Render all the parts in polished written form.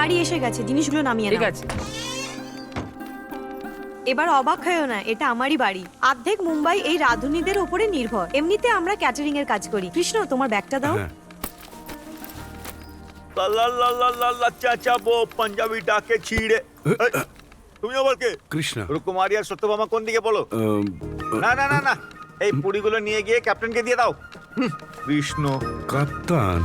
গাড়ি এসে গেছে, জিনিসগুলো নামিয়ে ঠিক নাও। আছে। এবার অবাক হয়েও না, এটা আমারই বাড়ি। অর্ধেক মুম্বাই এই রাঁধুনিদের উপরে নির্ভর। এমনিতে আমরা ক্যাটারিং এর কাজ করি। কৃষ্ণ, তোমার ব্যাগটা দাও। হ্যাঁ। লা লা লা লা লা লা চাচা বো পাঞ্জাবি ডাকে ছিড়ে। এই, তুমি আবার কে? কৃষ্ণা। রুকুমারি আর সত্যভামা কোন দিকে বলো? না না না না, এই পুরিগুলো নিয়ে গিয়ে ক্যাপ্টেনকে দিয়ে দাও। কৃষ্ণ। কাপ্তান।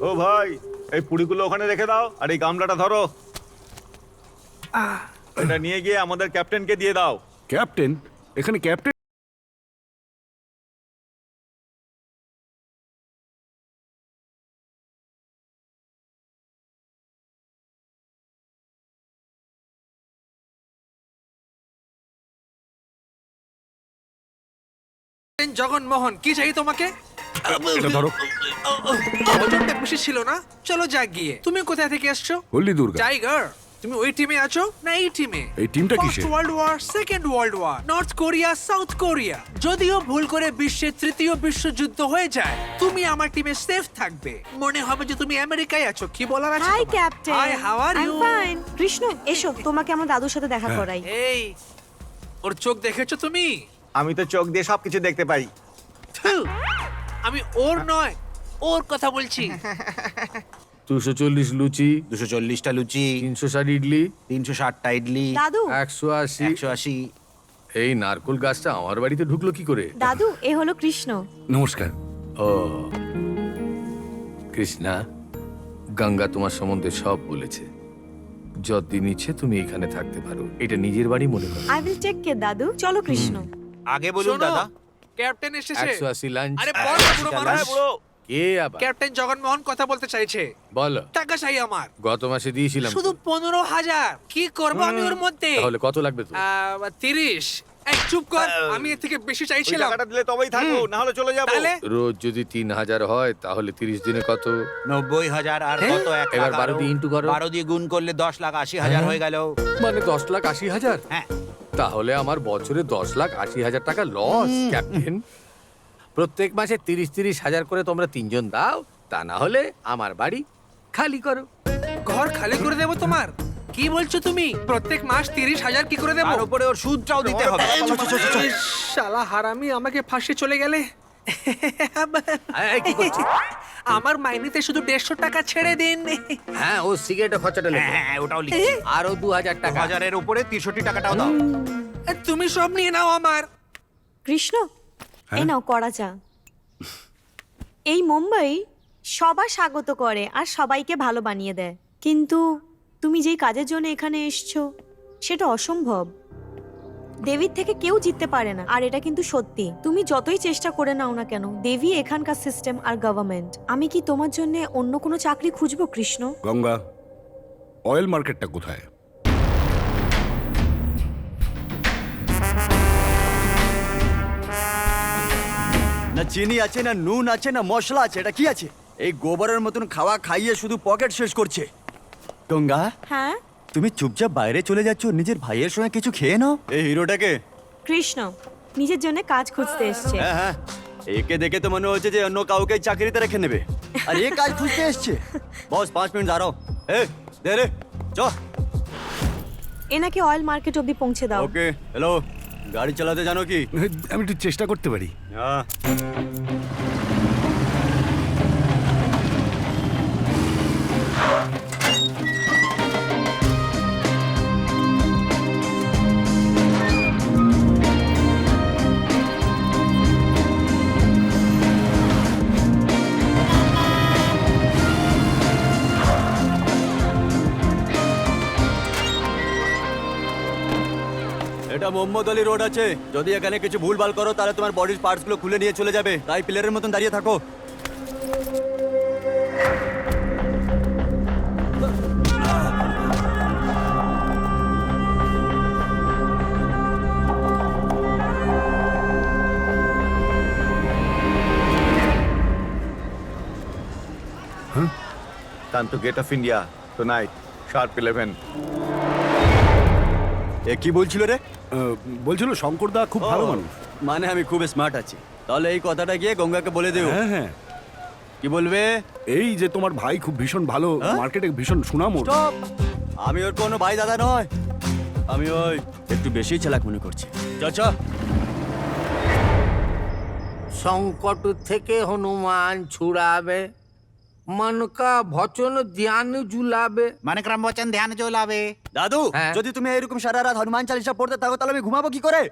ও ভাই, এই পুরিগুলো ওখানে রেখে দাও আর এই গামলাটা ধরো। এটা নিয়ে গিয়ে আমাদের ক্যাপ্টেনকে দিয়ে দাও। ক্যাপ্টেন? এখানে ক্যাপ্টেন? জগনমোহন, কি চাই তোমাকে? এটা ধরো। ওজনটা বেশি ছিল না, চলো যাক গিয়ে। তুমি কোথায় থেকে এসছো? হলদি দুর্গা। টাইগার, তুমি ওই টিমে আছো না এই টিমে? এই টিমটা কিসের? First world war, second world war, North Korea, South Korea. যদিও ভুল করে বিশ্বের তৃতীয় বিশ্বযুদ্ধ হয়ে যায়, তুমি আমার টিমে সেফ থাকবে। মনে হবে যে তুমি আমেরিকায় আছো। কি বলার আছে? Hi captain. Hi, how are I you? Am fine. Krishna, এসো, তোমাকে আমার দাদুর সাথে দেখা করাই। এই, ওর চোখ দেখেছো তুমি? আমি তো চোখ দিয়ে সবকিছু দেখতে পাই। থু, আমি ওর নয়, ওর কথা বলছি। 240 লুচি, 240টা লুচি, 360 ইডলি, 360টা ইডলি, দাদু, 180। 180। এই নারকোল গাছটা আমার বাড়িতে ঢুকলো কি করে? দাদু, এ হলো কৃষ্ণ। নমস্কার। ও কৃষ্ণা, গঙ্গা তোমার সম্বন্ধে সব বলেছে। যতদিন ইচ্ছে তুমি এখানে থাকতে পারো, এটা নিজের বাড়ি মনে করো। আই উইল টেক কেয়ার দাদু। চলো কৃষ্ণ। আগে বলুন শোনো, দাদা। ক্যাপ্টেন এসেছে। 180 লাঞ্চ। আরে বল না, পুরো আচ্ছা, মানুষ। লাঞ্চ। পুরো কে আবার? ক্যাপ্টেন জগনমোহন কথা বলতে চাইছে। বলো। টাকা চাই আমার, গত মাসে দিয়েছিলাম। শুধু 15,000। কি করবো আমি ওর মধ্যে? তাহলে কত লাগবে তো? 30। এই চুপ কর, আমি এর থেকে বেশি ওই চাইছিলাম। টাকাটা দিলে তবেই থাকবো, না হলে চলে যাবো। তাহলে রোজ যদি 3000 হয় তাহলে 30 দিনে কত? 90,000 আর কত? 1 এবার লাখ 12 দিয়ে ইন্টু করো। 12 দিয়ে গুণ করলে 10,80,000 হয়ে গেল। মানে 10,80,000? হ্যাঁ। তাহলে আমার বছরে 10,80,000 টাকা লস ক্যাপ্টেন। প্রত্যেক মাসে 30,000 করে তোমরা তিনজন দাও, তা না হলে আমার বাড়ি খালি করো। ঘর খালি করে দেবো তোমার? কি বলছো তুমি? প্রত্যেক মাস 30,000 কি করে দেবো? আর উপরে ওর সুদটাও দিতে হবে। ইস, শালা হারামি, আমাকে ফাঁসে চলে গেলে। এই, কি করছিস? আমার মাইনেতে শুধু 150 টাকা ছেড়ে দিন। হ্যাঁ, ও সিগারেটের খরচাটা লেখো। হ্যাঁ, ওটাও লিখছি। আরো 2,000 টাকা। 1000-এর উপরে 63 টাকাটাও দাও। তুমি সব নিয়ে নাও আমার। কৃষ্ণ, এই নাও কড়া চা। এই মুম্বাই সবার স্বাগত করে আর সবাইকে ভালো বানিয়ে দেয়, কিন্তু তুমি যেই কাজের জন্য এখানে এসছো সেটা অসম্ভব। দেবীর থেকে কেউ জিততে পারে না, আর এটা কিন্তু সত্যি। তুমি যতই চেষ্টা করে নাও না কেন, দেবী এখানকার সিস্টেম আর গভর্নমেন্ট। আমি কি তোমার জন্য অন্য কোনো চাকরি খুঁজবো কৃষ্ণ? গঙ্গা, অয়েল মার্কেটটা কোথায়? না চিনি আছে, না নুন আছে, না মশলা আছে। এটা কি আছে? এই গোবরের মতন খাওয়া খাইয়ে শুধু পকেট শেষ করছে। গঙ্গা, হ্যাঁ তুমি চুপচাপ বাইরে চলে যাচ্ছ, নিজের ভাইয়ের সঙ্গে কিছু খেয়ে নাও। এই হিরোটাকে? কৃষ্ণ নিজের জন্য কাজ খুঁজতে এসছে। হ্যাঁ হ্যাঁ, একে দেখে তো মনে হচ্ছে যে অন্য কাউকে চাকরিতে রেখে নেবে, আর এ কাজ খুঁজতে এসছে। বস 5 মিনিট দাঁড়াও। এ দে রে, চ। এনাকে অয়েল মার্কেট অব্দি পৌঁছে দাও। ওকে, হ্যালো। গাড়ি চালাতে জানো কি? আমি একটু চেষ্টা করতে পারি। হ্যাঁ। এটা মোহাম্মদ আলী রোড আছে। যদি এখানে কিছু ভুলভাল করো তাহলে তোমার বডির পার্টস গুলো খুলে নিয়ে চলে যাবে, তাই প্লেয়ারের মতন দাঁড়িয়ে থাকো। Time to get off India tonight, sharp 11. এ কি বলছিল রে? বলছিল শঙ্করদা খুব ভালো মানুষ। মানে আমি খুব স্মার্ট আছি, তাহলে এই কথাটা গিয়ে গঙ্গাকে বলে দিও। হ্যাঁ হ্যাঁ, কি বলবে? এই যে তোমার ভাই খুব ভীষণ ভালো, হ্যাঁ? মার্কেটে ভীষণ সুনাম ওর। স্টপ! আমি ওর কোনো ভাই দাদা নয়, আমি ওই একটু বেশি চালাক মনে করছি। চাচা সংকট থেকে হনুমান ছুড়াবে, মন কা ভচন ধ্যান জুলাবে। মানক্রম বচন ধ্যান জোলাবে। দাদু, হ্যাঁ? যদি তুমি এরকম সারা রাত হনুমান চালিসা পড়তে থাকো তাহলে আমি ঘুমাবো কি করে?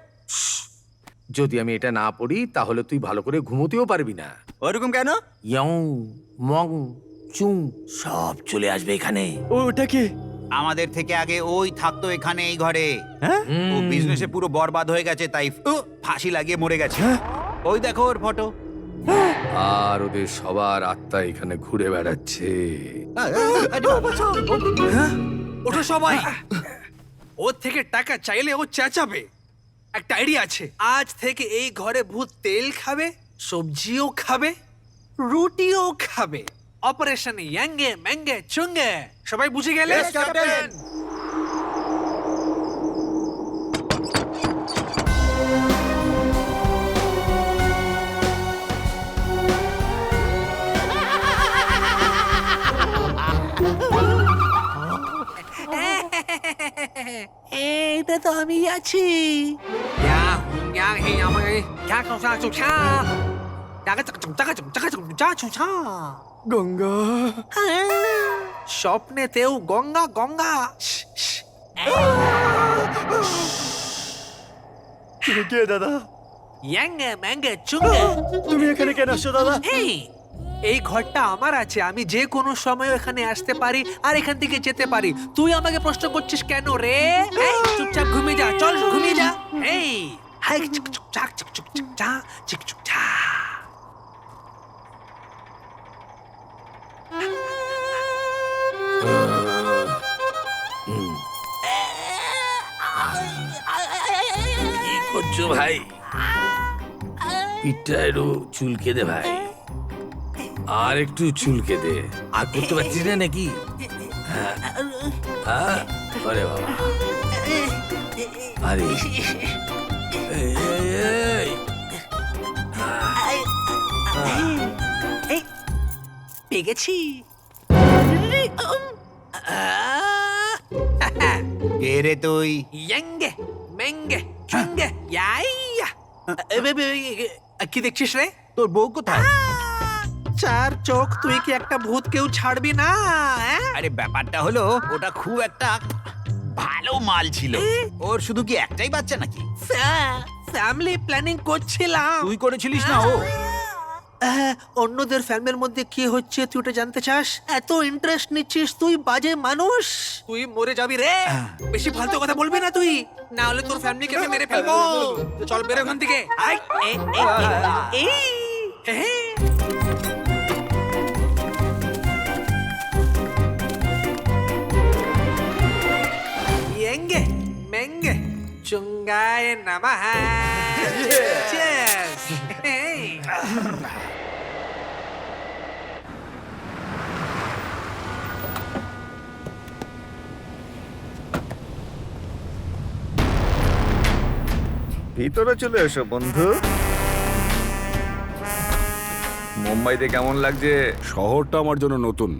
যদি আমি এটা না পড়ি তাহলে তুই ভালো করে ঘুমোতেও পারবি না। ওরকম কেন? ইয়ং মং চুং সব চলে আসবে এখানে। ওটা কি? আমাদের থেকে আগে ওই থাকতো এখানে এই ঘরে। হ্যাঁ? ও বিজনেসে পুরো বরবাদ হয়ে গেছে, তাই ফাঁসি লাগিয়ে মরে গেছে। ওই দেখো ওর ফটো। আর ওদের সবার আত্মা এখানে ঘুরে বেড়াচ্ছে। ওঠো সবাই। ওর থেকে টাকা চাইলে ও চেঁচাবে। একটা আইডিয়া আছে, আজ থেকে এই ঘরে ভূত তেল খাবে, সবজিও খাবে, রুটিও খাবে। অপারেশন ইয়াঙ্গে ম্যাঙ্গে চুঙ্গে। সবাই বুঝে গেলে? Yes, Captain! এইটা তো আমি আছি। গঙ্গা স্বপ্নেতেও গঙ্গা গঙ্গা। তুমি কে দাদা? ইয়াঙ্গে ম্যাঙ্গে চুঙ্গে। তুমি এখানে কেন আসছো দাদা? এই ঘরটা আমার আছে, আমি যে কোনো সময় এখানে আসতে পারি আর এখান থেকে যেতে পারি। তুই আমাকে প্রশ্ন করছিস কেন রে? এই, চুপচাপ ঘুমিয়ে যা, চল ঘুমিয়ে যা। এই হাই চুক চুক চাক চুক চুক চুক চা চিক চুক চা। কি করছো ভাই? পিঠটা একটু চুলকে দে ভাই, আর একটু চুলকে দে। আর করতে পারছিস না নাকি? হ্যাঁ, হ্যাঁ? আরে বাবা, আরে এই, এই। পেয়ে গেছি। কে রে তুই? ইয়াঙ্গে ম্যাঙ্গে চুঙ্গে ইয়াইয়া। কি দেখছিস রে? তোর বউ কোথায়? চার চোখ, তুই কি একটা ভূত কেউ ছাড়বি না? আরে ব্যাপারটা হলো ওটা খুব একটা ভালো মাল ছিল। ওর শুধু কি একটাই বাচ্চা নাকি? ফ্যামিলি প্ল্যানিং করছিলাম। তুই করেছিলিস না ও? অন্যদের ফ্যামিলির মধ্যে কি হচ্ছে তুই ওটা জানতে চাস? এত ইন্টারেস্ট নিচ্ছিস? তুই বাজে মানুষ, তুই মরে যাবি রে। বেশি ফালতু কথা বলবি না তুই, না হলে তোর ফ্যামিলিকে আমি মেরে ফেলবো। চল বেরো ওখান থেকে। আই, hey. Yenge, menge, chungaye namaha. Cheers. Hey. ভিতরে চলে এসো বন্ধু। মুম্বাইতে কেমন লাগছে? শহরটা আমার জন্য নতুন,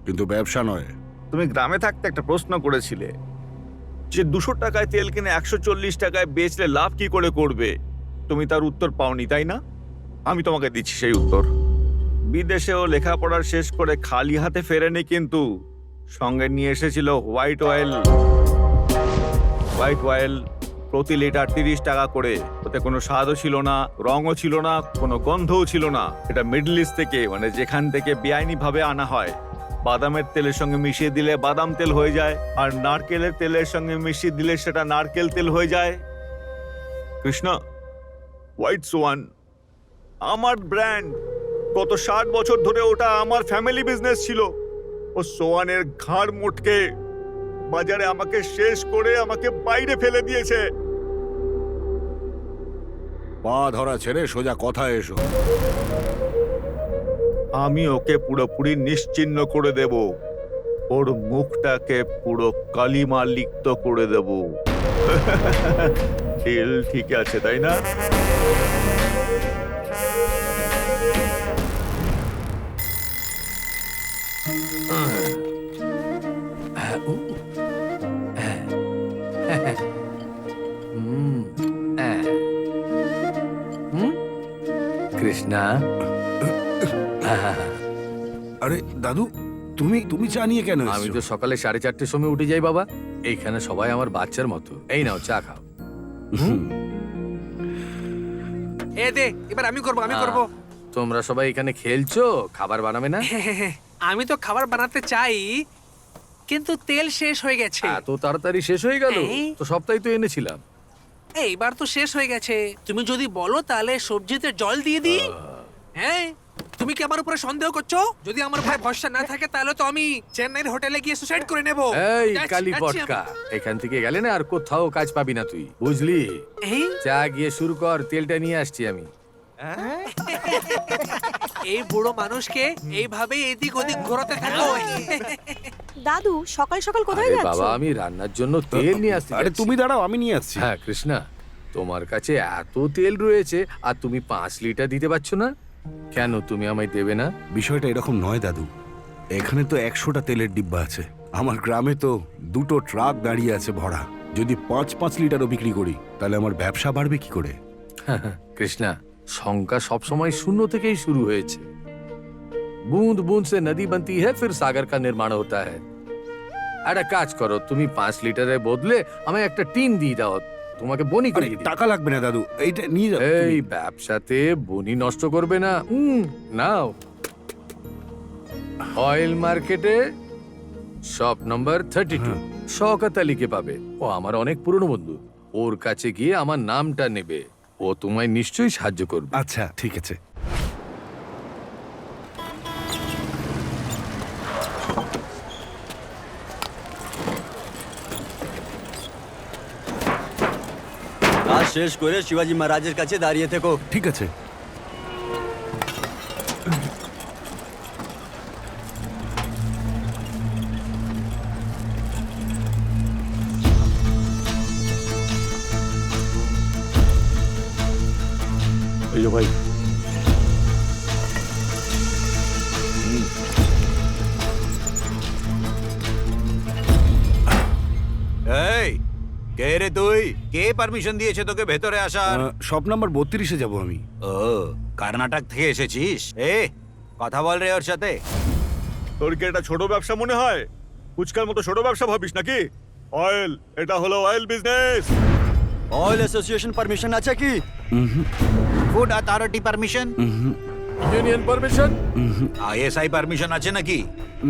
কিন্তু ব্যবসা নয়। তুমি গ্রামে থাকতে একটা প্রশ্ন করেছিলে যে 200 টাকায় তেল কিনে 140 টাকায় বেচলে লাভ কি করে করবে। তুমি তার উত্তর পাওনি, তাই না? আমি তোমাকে দিচ্ছি সেই উত্তর। বিদেশেও লেখাপড়া শেষ করে খালি হাতে ফেরেনি, কিন্তু সঙ্গে নিয়ে এসেছিল হোয়াইট অয়েল। হোয়াইট অয়েল প্রতি লিটার 30 টাকা করে। ওতে কোনো স্বাদও ছিল না, রঙও ছিল না, কোনো গন্ধও ছিল না। এটা মিডল ইস্ট থেকে, মানে যেখান থেকে বেআইনি ভাবে আনা হয়। বাদামের তেলের সঙ্গে মিশিয়ে দিলে বাদাম তেল হয়ে যায়, আর নারকেলের তেলের সঙ্গে মিশিয়ে দিলে সেটা নারকেল তেল হয়ে যায়। কৃষ্ণ, হোয়াইট সোয়ান আমার ব্র্যান্ড। গত 60 বছর ধরে ওটা আমার ফ্যামিলি বিজনেস ছিল। ও সোয়ানের ঘাড় মোটকে বাজারে আমাকে শেষ করে আমাকে বাইরে ফেলে দিয়েছে। পা ধরা ছেড়ে সোজা কথা এসো। আমি ওকে পুরোপুরি নিশ্চিহ্ন করে দেব। ওর মুখটাকে পুরো কালিমা লিপ্ত করে দেব। ডিল ঠিক আছে, তাই না? কৃষ্ণা, আরে দাদু, তুমি তুমি চা নিয়ে কেন আমি এসছো? তো সকালে 4:30টার সময় উঠে যাই বাবা। এইখানে সবাই আমার বাচ্চার মতো। এই নাও চা খাও। এ দে, এবার আমি করব তোমরা সবাই এখানে খেলছো, খাবার বানাবে না? আমি তো খাবার বানাতে চাই, কিন্তু তেল শেষ হয়ে গেছে। এত তাড়াতাড়ি শেষ হয়ে গেল? এই। তো সপ্তাহে তো এনেছিলাম। এইবার তো শেষ হয়ে গেছে। তুমি যদি বলো তাহলে সবজিতে জল দিয়ে দিই। হ্যাঁ, তুমি কি আমার উপরে সন্দেহ করছো? যদি আমার উপরে ভরসা না থাকে তাহলে তো আমি চেন্নাইয়ের হোটেলে গিয়ে সুসাইড করে নেব। এই যাচ্ছি, কালী যাচ্ছি পটকা, এখান থেকে গেলে না আর কোথাও কাজ পাবি না তুই, বুঝলি? এই চা গিয়ে শুরু কর, তেলটা নিয়ে আসছি আমি। এই বুড়ো মানুষকে এইভাবে এদিক ওদিক ঘোরাতে থাকো। দাদু সকাল সকাল কোথায় আরে যাচ্ছ? বাবা, আমি রান্নার জন্য তেল নিয়ে আসছি। আরে তুমি দাঁড়াও, আমি নিয়ে আসছি। হ্যাঁ কৃষ্ণা, তোমার কাছে এত তেল রয়েছে আর তুমি 5 লিটার দিতে পারছো না কেন? তুমি আমায় দেবে না? বিষয়টা এরকম নয় দাদু, এখানে তো 100টা তেলের ডিব্বা আছে। আমার গ্রামে তো 2টো ট্রাক দাঁড়িয়ে আছে ভরা। যদি 5-5 লিটারও বিক্রি করি তাহলে আমার ব্যবসা বাড়বে কি করে? কৃষ্ণা, সংখ্যা সবসময় শূন্য থেকেই শুরু হয়েছে। বুঁদ বুঁদ সে নদী बनती है फिर सागर का निर्माण होता है। একটা কাজ করো, তুমি 5 লিটারের বদলে আমায় একটা টিন দিয়ে দাও, তোমাকে বনি আরে করে দিই। টাকা লাগবে না দাদু, এইটা নিয়ে যাও এই তুমি। ব্যবসাতে বনি নষ্ট করবে না। নাও, অয়েল মার্কেটে শপ নাম্বার 32 শওকত আলীকে পাবে। ও আমার অনেক পুরনো বন্ধু। ওর কাছে গিয়ে আমার নামটা নেবে, ও তোমায় নিশ্চয়ই সাহায্য করবে। আচ্ছা ঠিক আছে। কাজ শেষ করে শিবাজি মহারাজের কাছে দাঁড়িয়ে থেকো। ঠিক আছে। এই যে ভাই, এই কে রে তুই? কে পারমিশন দিয়েছে তোকে ভেতরে আসার? শপ নাম্বার 32-এ যাবো আমি। ও, কর্ণাটক থেকে এসেছিস? কথা বল রে ওর সাথে। তোর কি এটা ছোট ব্যবসা মনে হয়? ফুচকার মতো ছোট ব্যবসা ভাবিস নাকি? অয়েল, এটা হলো oil business. Oil association permission আছে কি? Food authority permission? Union permission? ISI permission আছে নাকি?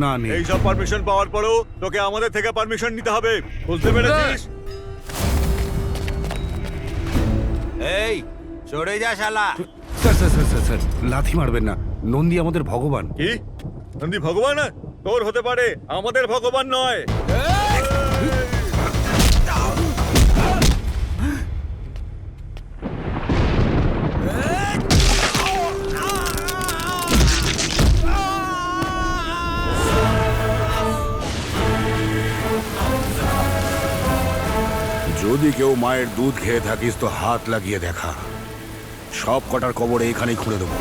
না নেই। এইসব পারমিশন পাওয়ার পরেও তোকে আমাদের থেকে পারমিশন নিতে হবে, বুঝতে পেরেছিস? এই সরে যা শালা। Sir sir sir sir sir, লাথি মারবেন না। নন্দী আমাদের ভগবান। কি নন্দী ভগবান? তোর হতে পারে, আমাদের ভগবান নয়। যদি কেউ মায়ের দুধ খেয়ে থাকিস তো হাত লাগিয়ে দেখা। সব কটার কবর এখানেই খুঁড়ে দেবো।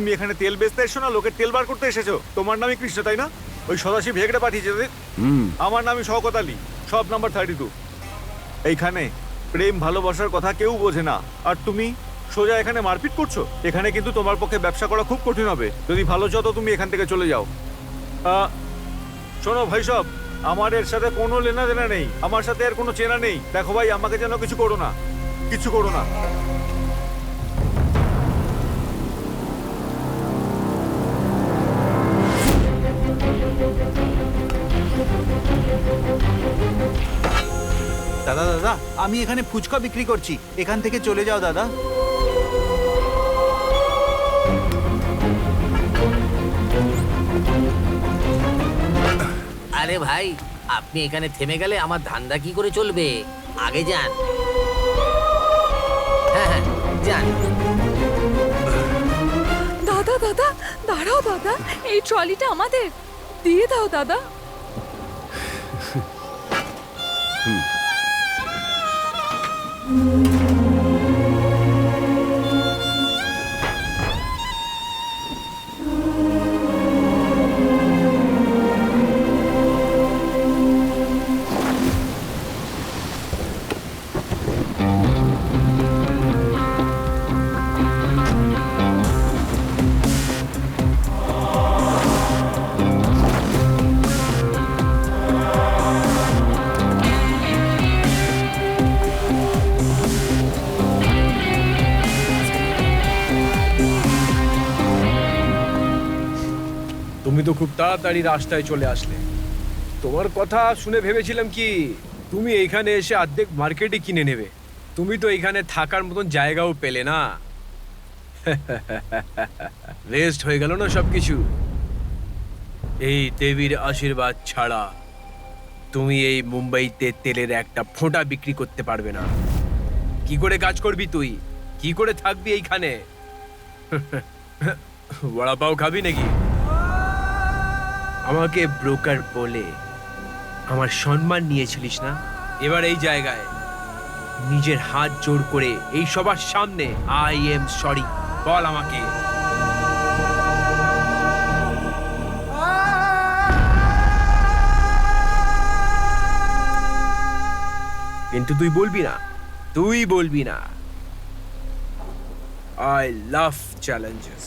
তুমি এখানে তেল বেচতে এসছো না লোকের তেল বার করতে এসেছো? তোমার নামই কৃষ্ণ তাই না? ওই সদাশিব হেগড়ে পাঠিয়েছে তোদের? আমার নামই শওকত আলী, সব নাম্বার 32। এইখানে প্রেম ভালোবাসার কথা কেউ বোঝে না, আর তুমি সোজা এখানে মারপিট করছো। এখানে কিন্তু তোমার পক্ষে ব্যবসা করা খুব কঠিন হবে। যদি ভালো চাও তো তুমি এখান থেকে চলে যাও। শোনো ভাই সব, আমার এর সাথে কোনো লেনা দেনা নেই, আমার সাথে এর কোনো চেনা নেই। দেখো ভাই, আমাকে যেন কিছু করো না, কিছু করো না। দাদা দাদা, আমি এখানে ফুচকা বিক্রি করছি, এখান থেকে চলে যাও দাদা। আরে ভাই, আপনি এখানে থেমে গেলে আমার ধান্দা কি করে চলবে? আগে যান। হ্যাঁ হ্যাঁ, যান। দাদা দাদা, দাঁড়াও দাদা, এই ট্রলিটা আমাদের দিয়ে দাও দাদা। তুমি তো খুব তাড়াতাড়ি রাস্তায় চলে আসলে। তোমার কথা শুনে ভেবেছিলাম কি তুমি এইখানে এসে অর্ধেক মার্কেটই কিনে নেবে। তুমি তো এইখানে থাকার মতন জায়গাও পেলে না। ওয়েস্ট হয়ে গেল না সবকিছু। এই দেবীর আশীর্বাদ ছাড়া তুমি এই মুম্বাইতে তেলের একটা ফোঁটা বিক্রি করতে পারবে না। কি করে কাজ করবি তুই? কি করে থাকবি এইখানে? বড়া পাও খাবি নাকি? আমাকে ব্রোকার বলে আমার সম্মান নিয়েছিলিস না? এবার এই জায়গায় নিজের হাত জোড় করে এই সবার সামনে আই এম সরি বল আমাকে। কিন্তু তুই বলবি না, তুই বলবি না। I love challenges.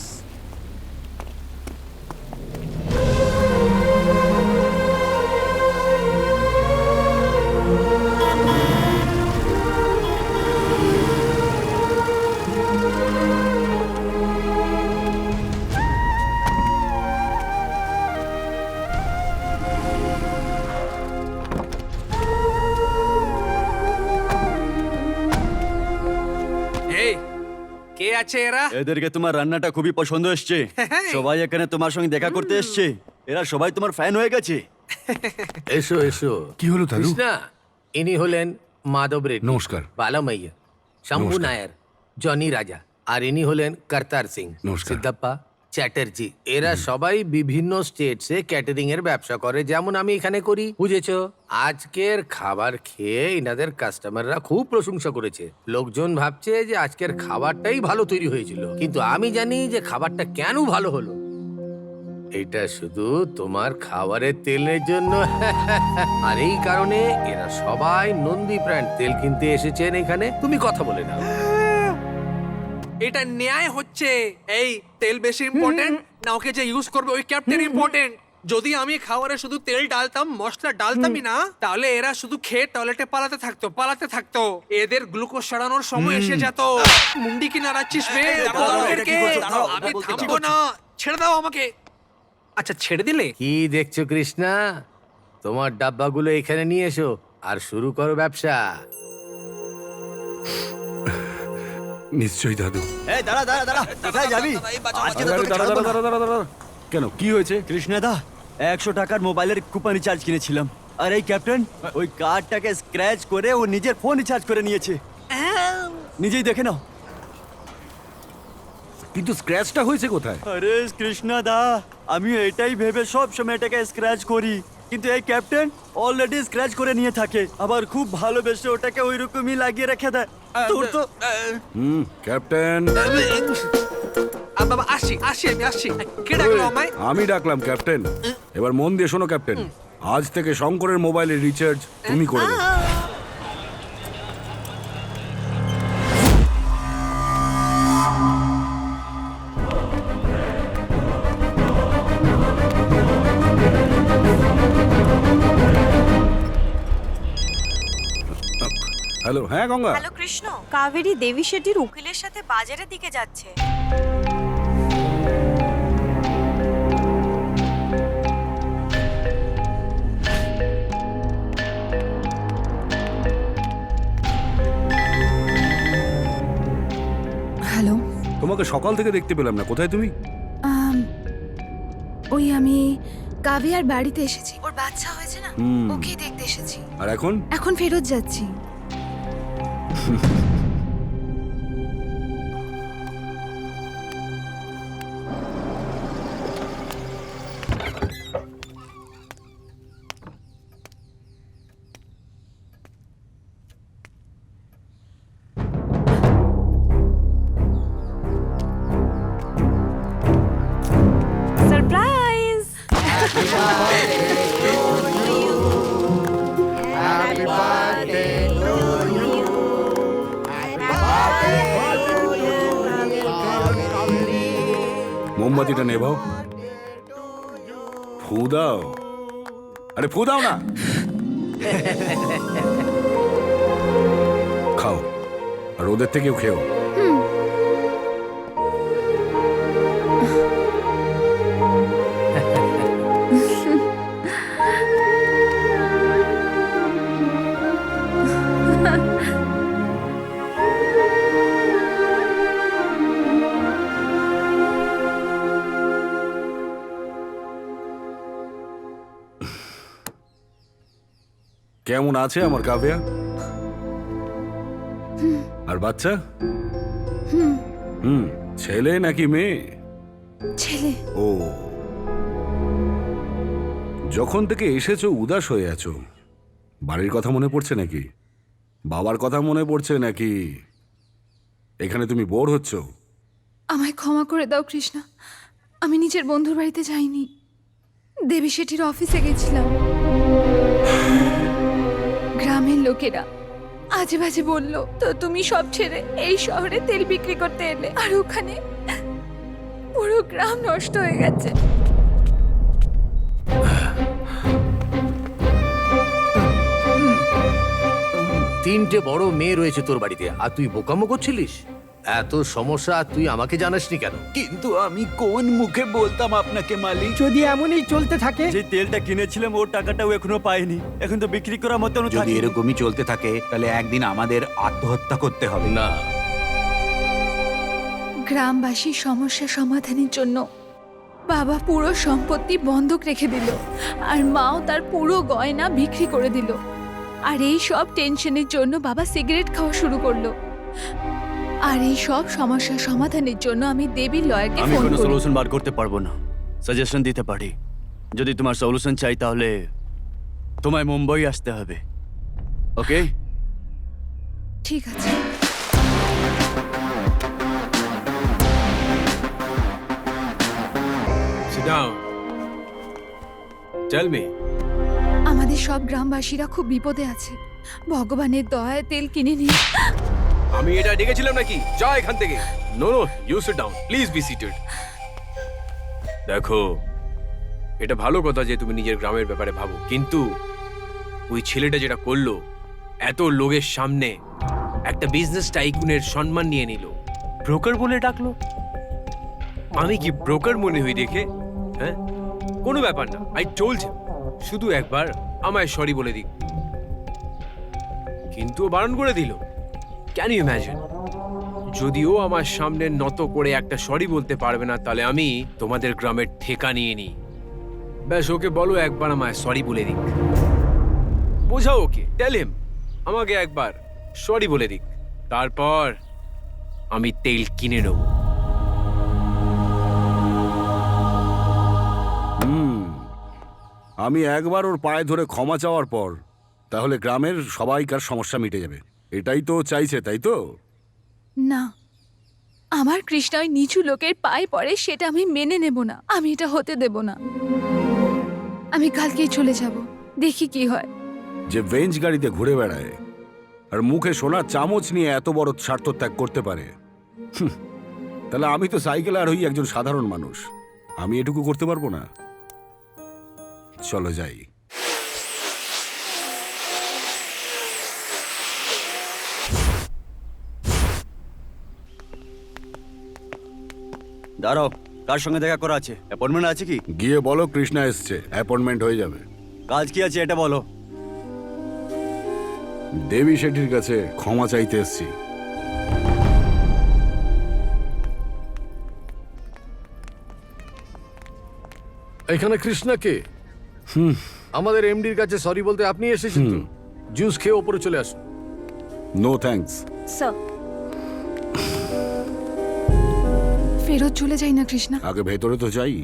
এই কে আছে এরা? এদেরকে তোমার রান্নাটা খুবই পছন্দ এসছে। সবাই এখানে তোমার সঙ্গে দেখা করতে এসছে। এরা সবাই তোমার ফ্যান হয়ে গেছে। এসো এসো। কি হলো দাদু? কৃষ্ণা, ইনি হলেন মাধব রেড্ডি, নমস্কার। বালামাইয়া, শম্ভু নমস্কার। নায়ার, জনি রাজা, আর ইনি হলেন কর্তার সিং, নমস্কার। সিদ্ধাপ্পা চ্যাটার্জি। এরা সবাই বিভিন্ন স্টেটসে ক্যাটারিং এর ব্যবসা করে, যেমন আমি এখানে করি। বুঝেছো? আজকের খাবার খেয়ে ইনাদের কাস্টমাররা খুব প্রশংসা করেছে। লোকজন ভাবছে যে আজকের খাবারটাই ভালো তৈরি হয়েছিল, কিন্তু আমি জানি যে খাবারটা কেন ভালো হলো। এটা শুধু তোমার খাবারের তেলের জন্য। আর এই কারণে এরা সবাই নন্দী ব্র্যান্ড তেল কিনতে এসেছেন এখানে। তুমি কথা বলে নাও। এটা ন্যায় হচ্ছে। এই তেল বেশি ইম্পর্টেন্ট না ওকে যে ইউজ করবে ওই ক্যাপ্টেন ইম্পর্টেন্ট? যদি আমি খাবারে শুধু তেল ডালতাম, মশলা ডালতামই না, তাহলে এরা শুধু খেয়ে টয়লেটে পালাতে থাকতো। এদের গ্লুকোজ সরানোর সময় এসে যেত। মুন্ডি কি নাড়াচ্ছিস বে? আমি থামবো না, ছেড়ে দাও আমাকে। আচ্ছা ছেড়ে দিলে? কি দেখছো কৃষ্ণা? তোমার ডাব্বাগুলো এখানে নিয়ে এসো আর শুরু করো ব্যবসা। নিশ্চয়ই দাদু। এই দাঁড়া দাঁড়া দাঁড়া, কোথায় যাবি? আজকে তো তোকে ছাড়বো না। কেন, কি হয়েছে? কৃষ্ণদা, 100 টাকার মোবাইলের কুপন রিচার্জ কিনেছিলাম, আর এই ক্যাপ্টেন ওই কার্ডটাকে স্ক্র্যাচ করে ও নিজের ফোন রিচার্জ করে নিয়েছে। নিজেই দেখে নাও। কিন্তু স্ক্র্যাচটা হয়েছে কোথায়? আরে কৃষ্ণদা, আমি এটাই ভেবে সব সময় এটাকে স্ক্র্যাচ করি, কিন্তু এই ক্যাপ্টেন অলরেডি স্ক্র্যাচ করে নিয়ে থাকে, আবার খুব ভালোবেসে ওটাকে ওইরকমই লাগিয়ে রেখে দেয়। তোর তো ক্যাপ্টেন। বাবা আসছি আসছি আমি আসছি কে ডাকলো আমায়? আমি ডাকলাম ক্যাপ্টেন। এবার মন দিয়ে শোনো ক্যাপ্টেন, আজ থেকে শঙ্করের মোবাইলের রিচার্জ তুমি করে দেবে। হ্যালো, হ্যাঁ গঙ্গা। হ্যালো কৃষ্ণ, কাবেরী দেবী শেঠির উকিলের সাথে বাজারের দিকে যাচ্ছে। হ্যালো তোমাকে সকাল থেকে দেখতে পেলাম না, কোথায় তুমি? ওই আমি কাভিয়ার বাড়িতে এসেছি, ওর বাচ্চা হয়েছে না, হুম। ওকে দেখতে এসেছি। আর এখন? এখন ফেরত যাচ্ছি। সারপ্রাইজ! মোমবাতিটা নেভাও, ফু দাও। আরে ফু দাও না। খাও, আর ওদের থেকেও খেও। কেমন আছে আমার কাব্যা? আর বাচ্চা? ছেলে নাকি মেয়ে? ছেলে। ও, যখন থেকে এসেছো উদাস হয়ে আছো। বাড়ির কথা মনে পড়ছে নাকি? বাবার কথা মনে পড়ছে নাকি এখানে তুমি বোর হচ্ছ? আমায় ক্ষমা করে দাও কৃষ্ণা, আমি নিজের বন্ধুর বাড়িতে যাইনি, দেবী শেঠির অফিসে গেছিলাম। গ্রামের লোকেরা আজে বাজে বললো, তো তুমি সব ছেড়ে এই শহরে তেল বিক্রি করতে এলে, আর ওখানে পুরো গ্রাম নষ্ট হয়ে গেছে। তিনটে বড় মেয়ে রয়েছে তোর বাড়িতে, আর তুই বোকামো করছিলিস? এত সমস্যা তুই আমাকে জানাসনি কেন? কিন্তু আমি কোন মুখে বলতাম আপনাকে মালিক? যদি এমনই চলতে থাকে, যে তেলটা কিনেছিলাম ওর টাকাটাও এখনো পাইনি, এখন তো বিক্রি করার মতন যদি এরকমই চলতে থাকে তাহলে একদিন আমাদের আত্মহত্যা করতে হবে। না, গ্রামবাসীর সমস্যা সমাধানের জন্য বাবা পুরো সম্পত্তি বন্ধক রেখে দিল, আর মাও তার পুরো গয়না বিক্রি করে দিল। আর এই সব টেনশনের জন্য বাবা সিগারেট খাওয়া শুরু করলো। আর এই সব সমস্যা সমাধানের জন্য আমি দেবীর লয়ারকে আমি ফোন কোনো করি। সলিউশন বার করতে পারবো না, সাজেশন দিতে পারি। যদি তোমার সলিউশন চাই তাহলে তোমায় মুম্বাই আসতে হবে, ওকে? ঠিক আছে। Sit down. Tell me. আমাদের সব গ্রামবাসীরা খুব বিপদে আছে, ভগবানের দয়ায় তেল কিনে নিয়ে। আমি এটা ডেকেছিলাম নাকি? যা এখান থেকে। No no, you sit down, please be seated. দেখো, এটা ভালো কথা যে তুমি নিজের গ্রামের ব্যাপারে ভাবো, কিন্তু ওই ছেলেটা যেটা করলো, এত লোকের সামনে একটা বিজনেস টাইকুনের সম্মান নিয়ে নিল, ব্রোকার বলে ডাকলো। আমি কি ব্রোকার মনে হই দেখে? হ্যাঁ, কোনো ব্যাপার না, আই টোল্ড হিম শুধু একবার আমায় সরি বলে দিক, কিন্তু ও বারণ করে দিল। Can you imagine? যদিও আমার সামনে নত করে একটা সরি বলতে পারবে না, তাহলে আমি তোমাদের গ্রামের ঠেকা নিয়ে নিই। ব্যাস, ওকে বলো একবার আমায় সরি বলে দিক, বোঝাও ওকে, টেল হিম আমাকে একবার সরি বলে দিক, তারপর আমি তেল কিনে নেব। আমি একবার ওর পায়ে ধরে ক্ষমা চাওয়ার পর তাহলে গ্রামের সবাইকার সমস্যা মিটে যাবে, এটাই তো চাইছে, তাই তো? না, আমার কৃষ্ণা ওই নিচু লোকের পায়ে পড়ে সেটা আমি মেনে নেব না, আমি এটা হতে দেব না। আমি কালকেই চলে যাব, দেখি কি হয়। যে ভেঞ্জ গাড়িতে ঘুরে বেড়ায় আর মুখে সোনার চামচ নিয়ে এত বড় স্বার্থত্যাগ করতে পারে, তাহলে আমি তো সাইকেল আর হই একজন সাধারণ মানুষ, আমি এটুকু করতে পারবো না? চলো যাই। দাঁড়াও, কার সঙ্গে দেখা করা আছে? অ্যাপয়েন্টমেন্ট আছে কি? গিয়ে বলো কৃষ্ণা এসছে, অ্যাপয়েন্টমেন্ট হয়ে যাবে। কাজ কি আছে এটা বলো। দেবী শেঠির কাছে ক্ষমা চাইতে এসছি। এখানে কৃষ্ণাকে আমাদের এমডির কাছে সরি বলতে আপনি এসেছেন তো? জুস খেয়ে ওপরে চলে আসুন। No thanks. স্যার, ফেরত চলে যাই না কৃষ্ণা? আগে ভেতরে তো যাই।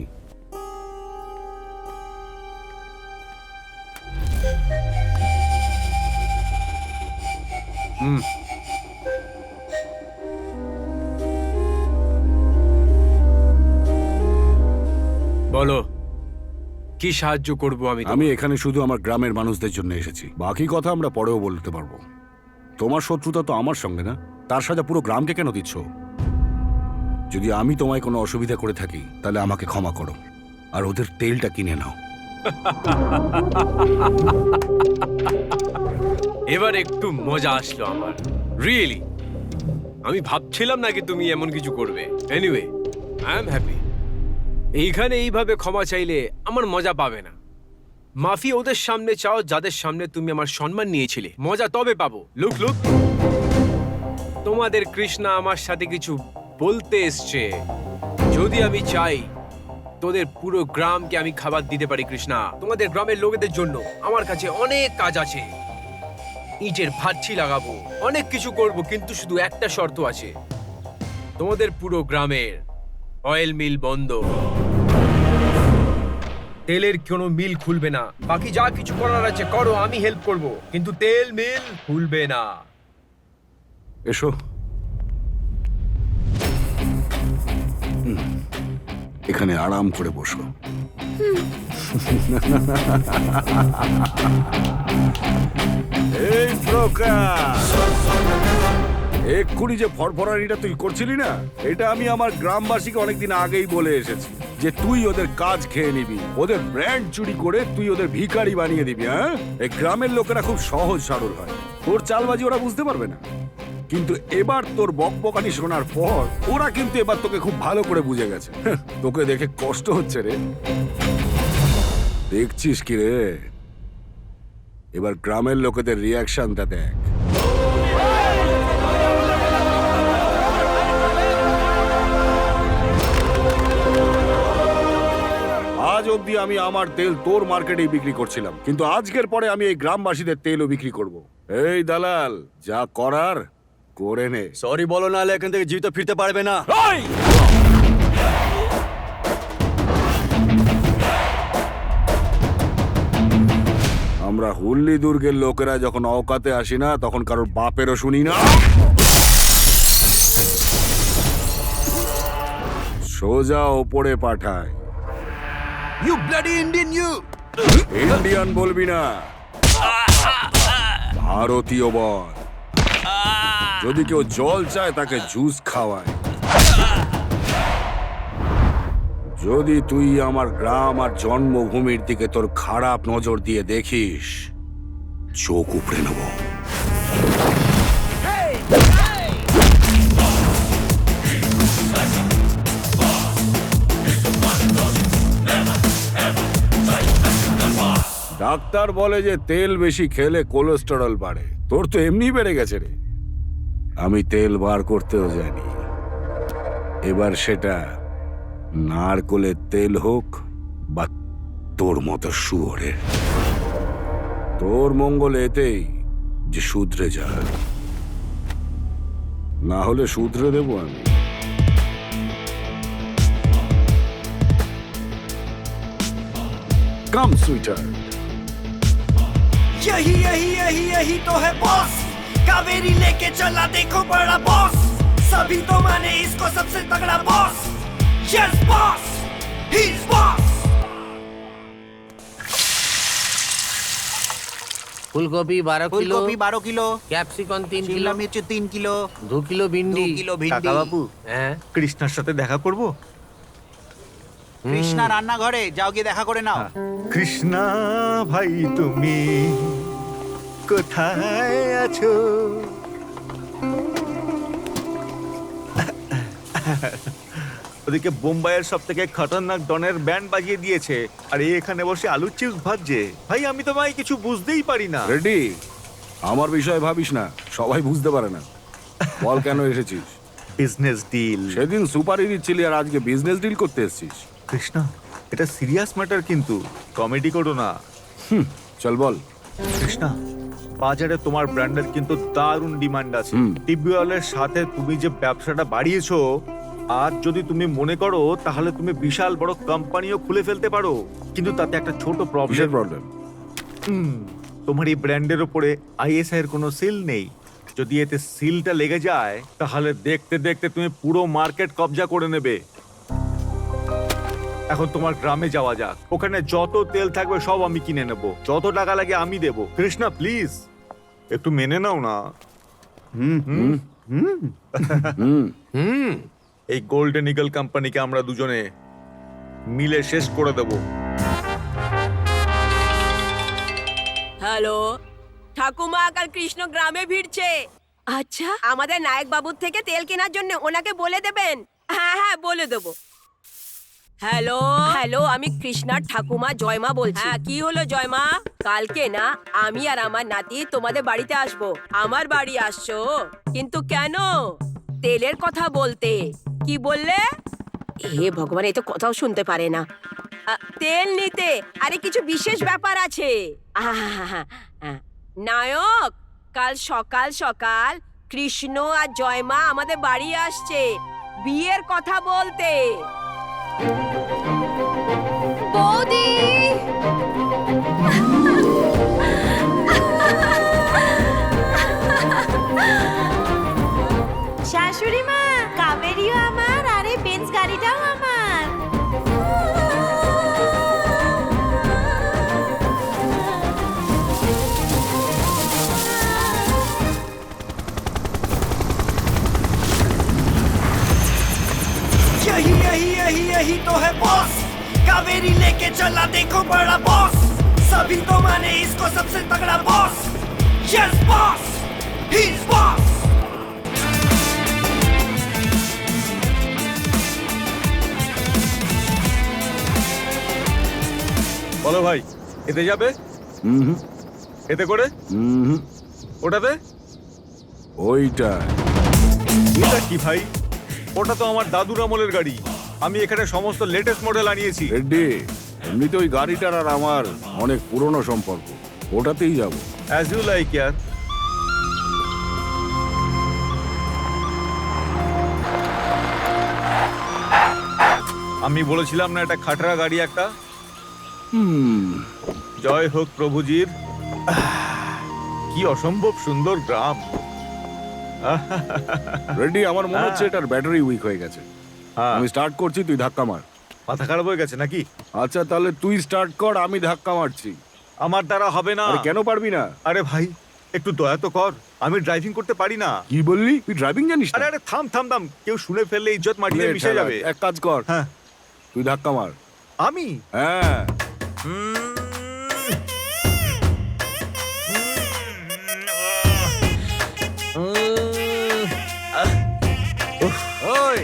বলো, কি সাহায্য করব আমি? আমি এখানে শুধু আমার গ্রামের মানুষদের জন্য এসেছি, বাকি কথা আমরা পরেও বলতে পারবো। তোমার শত্রুতা তো আমার সঙ্গে না, তার সাজা পুরো গ্রামকে কেন দিচ্ছ? যদি আমি তোমায় কোনো অসুবিধা করে থাকি তাহলে আমাকে ক্ষমা করো, আর ওদের তেলটা কিনে নাও। এবার একটু মজা আসলো আমার, রিয়েলি। আমি ভাবছিলাম নাকি তুমি এমন কিছু করবে। Anyway, I am happy. এইখানে এইভাবে ক্ষমা চাইলে আমার মজা পাবে না। মাফি ওদের সামনে চাও যাদের সামনে তুমি আমার সম্মান নিয়েছিলে, মজা তবে পাবো। লুক লুক, তোমাদের কৃষ্ণা আমার সাথে কিছু বলতে এসছে। যদি আমি চাই তোদের পুরো গ্রামকে আমি খাবার দিতে পারি কৃষ্ণা, তোমাদের গ্রামের লোকেদের জন্য আমার কাছে অনেক কাজ আছে। ইটের ভাচ্ছি লাগাবো, অনেক কিছু করব, কিন্তু শুধু একটা শর্ত আছে। তোমাদের পুরো গ্রামের অয়েল মিল বন্ধ, তেলের কোনো মিল খুলবে না। বাকি যা কিছু করার আছে করো, আমি হেল্প করব, কিন্তু তেল মিল খুলবে না। এসো। এখানে আরাম করে বসো। এই প্রকাশ, এক্ষুনি যে ফরফরানিটা তুই করছিলি না, এটা আমি আমার গ্রামবাসীকে অনেকদিন আগেই বলে এসেছি যে তুই ওদের কাজ খেয়ে নিবি, ওদের ব্র্যান্ড চুরি করে তুই ওদের ভিখারি বানিয়ে দিবি। হ্যাঁ, এই গ্রামের লোকেরা খুব সহজ সরল হয়, তোর চালবাজি ওরা বুঝতে পারবে না। কিন্তু এবার তোর বকবকানি শোনার পর ওরা কিন্তু এবার তোকে খুব ভালো করে বুঝে গেছে। তোকে দেখে কষ্ট হচ্ছে রে, দেখছিস কি রে? এবার গ্রামের লোকেদের রিয়াকশনটা দেখ। আজ অব্দি আমি আমার তেল তোর মার্কেটেই বিক্রি করছিলাম, কিন্তু আজকের পরে আমি এই গ্রামবাসীদের তেলও বিক্রি করব। এই দালাল, যা করার করে নে। সরি বলো, না হলে এখান থেকে জীবিত ফিরতে পারবে না। আমরা হুল্লি দুর্গের লোকেরা যখন অকাতে আসি না, তখন কারোর বাপেরও শুনি না, সোজা ওপরে পাঠায়। You bloody Indian you. Indian বলবি না, ভারতীয় বল। যদি কেউ জল চায় তাকে জুস খাওয়ায়। যদি তুই আমার গ্রাম আর জন্মভূমির দিকে তোর খারাপ নজর দিয়ে দেখিস, চোখ উপড়ে নেব। ডাক্তার বলে যে তেল বেশি খেলে কোলেস্টেরল বাড়ে, তোর তো এমনি বেড়ে গেছে রে। আমি তেল বার করতেও জানি, এবার সেটা নারকোলের তেল হোক বা তোর মতো শুয়োরের। তোর মঙ্গল এতেই যে শুধরে যা, না হলে শুধরে দেবো আমি। কাম সুইটার। यही यही यही यही तो है बॉस, कावेरी लेके चला देखो बड़ा बॉस। सभी तो माने इसको सबसे तगड़ा boss. Yes boss, he is boss. ফুলকপি 12 কিলো, ফুলকপি 12 কিলো, ক্যাপসিকাম 3 কিলো, শিমলা মির্চ 3 কিলো, 2 কিলো 2 ভিন্ডি। কিলো ভিন্ডি। কাকা বাবু, হ্যাঁ, কৃষ্ণার সাথে দেখা করব? কৃষ্ণা রান্নাঘরে যাও, গিয়ে দেখা করে নাও। কৃষ্ণা ভাই তুমি কোথায় আছো? ওদিকে বোম্বাইয়ের সব থেকে খতরনাক ডনের ব্যান্ড বাজিয়ে দিয়েছে, আর এই এখানে বসে আলুর চিপস ভাজছে। ভাই আমি তোমায় কিছু বুঝতেই পারি না। রেডি, আমার বিষয়ে ভাবিস না, সবাই বুঝতে পারে না। বল কেন এসেছিস? Business deal. সেদিন সুপারি দিচ্ছিলি আর আজকে বিজনেস ডিল করতে এসেছিস। কৃষ্ণা, এটা সিরিয়াস ম্যাটার, কিন্তু কমেডি করো না। চল বল। কৃষ্ণা, বাজারে তোমার ব্র্যান্ডের কিন্তু দারুণ ডিমান্ড আছে। হুম। টিবিওয়ালের সাথে তুমি যে ব্যবসাটা বাড়িয়েছো, আর যদি তুমি মনে করো তাহলে তুমি বিশাল বড় কোম্পানিও খুলে ফেলতে পারো, কিন্তু তাতে একটা ছোট প্রবলেম। প্রবলেম? তোমার এই ব্র্যান্ডের উপরে আইএসআই এর কোনো সিল নেই। যদি এতে সিলটা লেগে যায় তাহলে দেখতে দেখতে তুমি পুরো মার্কেট কবজা করে নেবে। এখন তোমার গ্রামে যাওয়া যাক, ওখানে যত তেল থাকবে সব আমি কিনে নেব, যত টাকা লাগে আমি দেব। কৃষ্ণা প্লিজ একটু মেনে নাও না। এই গোল্ডেন ইগল কোম্পানিকে আমরা দুজনে মিলে শেষ করে দেব। হ্যালো, ঠাকুমা কাল কৃষ্ণ গ্রামে ভিড়ছে। আচ্ছা, আমাদের নায়ক বাবুর থেকে তেল কেনার জন্য ওনাকে বলে দেবেন। হ্যাঁ হ্যাঁ, বলে দেবো। হ্যালো হ্যালো, আমি কৃষ্ণার ঠাকুমা জয়মা বলছি। হ্যাঁ, কি হলো জয়মা? কালকে না আমি আর আমার নাতি তোমাদের বাড়িতে আসবো। আমার বাড়ি আসছো? কিন্তু কেন? তেলের কথা বলতে। কি বললে? হে ভগবান, এ তো কথাও শুনতে পারে না। তেল নিতে। আরে কিছু বিশেষ ব্যাপার আছে। নায়ক, কাল সকাল সকাল কৃষ্ণ আর জয়মা আমাদের বাড়ি আসছে বিয়ের কথা বলতে। বৌদি, শাশুড়ি মা, কাবেরিও আমার আর এই বেঞ্চ গাড়িটাও আমার। यही यही यही यही तो है बॉस। कावेरी लेके चला देखो बड़ा बॉस। सभी तो माने इसको सबसे तगड़ा boss. Yes boss, he is boss. বলো ভাই, এতে যাবে? এতে করে? ওটাতে? ওইটা। এটা কি ভাই? ওটা তো আমার দাদুর আমলের গাড়ি। আমি এখানে সমস্ত লেটেস্ট মডেল আনিয়েছি। রেডি, এমনিতে ওই গাড়িটার আর আমার অনেক পুরনো সম্পর্ক, ওটাতেই যাব। অ্যাজ ইউ লাইক ইয়ার। আমি বলেছিলাম না এটা খাটরা গাড়ি একটা। জয় হোক প্রভুজির। কি অসম্ভব সুন্দর গ্রাম। রেডি, আমার মনে হচ্ছে এটার ব্যাটারি উইক হয়ে গেছে। আমি স্টার্ট করছি, তুই ধাক্কা মার। মাথা খারাপ হয়ে গেছে নাকি? আচ্ছা তাহলে তুই স্টার্ট কর, আমি ধাক্কা মারছি। আমার দ্বারা হবে না। আরে কেন পারবি না? আরে ভাই একটু দয়া তো কর, আমি ড্রাইভিং করতে পারি না। কি বললি? তুই ড্রাইভিং জানিস না? আরে আরে থাম থাম থাম, কেউ শুনে ফেললে ইজ্জত মাটিতে মিশে যাবে। এক কাজ কর, হ্যাঁ তুই ধাক্কা মার। আমি? হ্যাঁ। ওই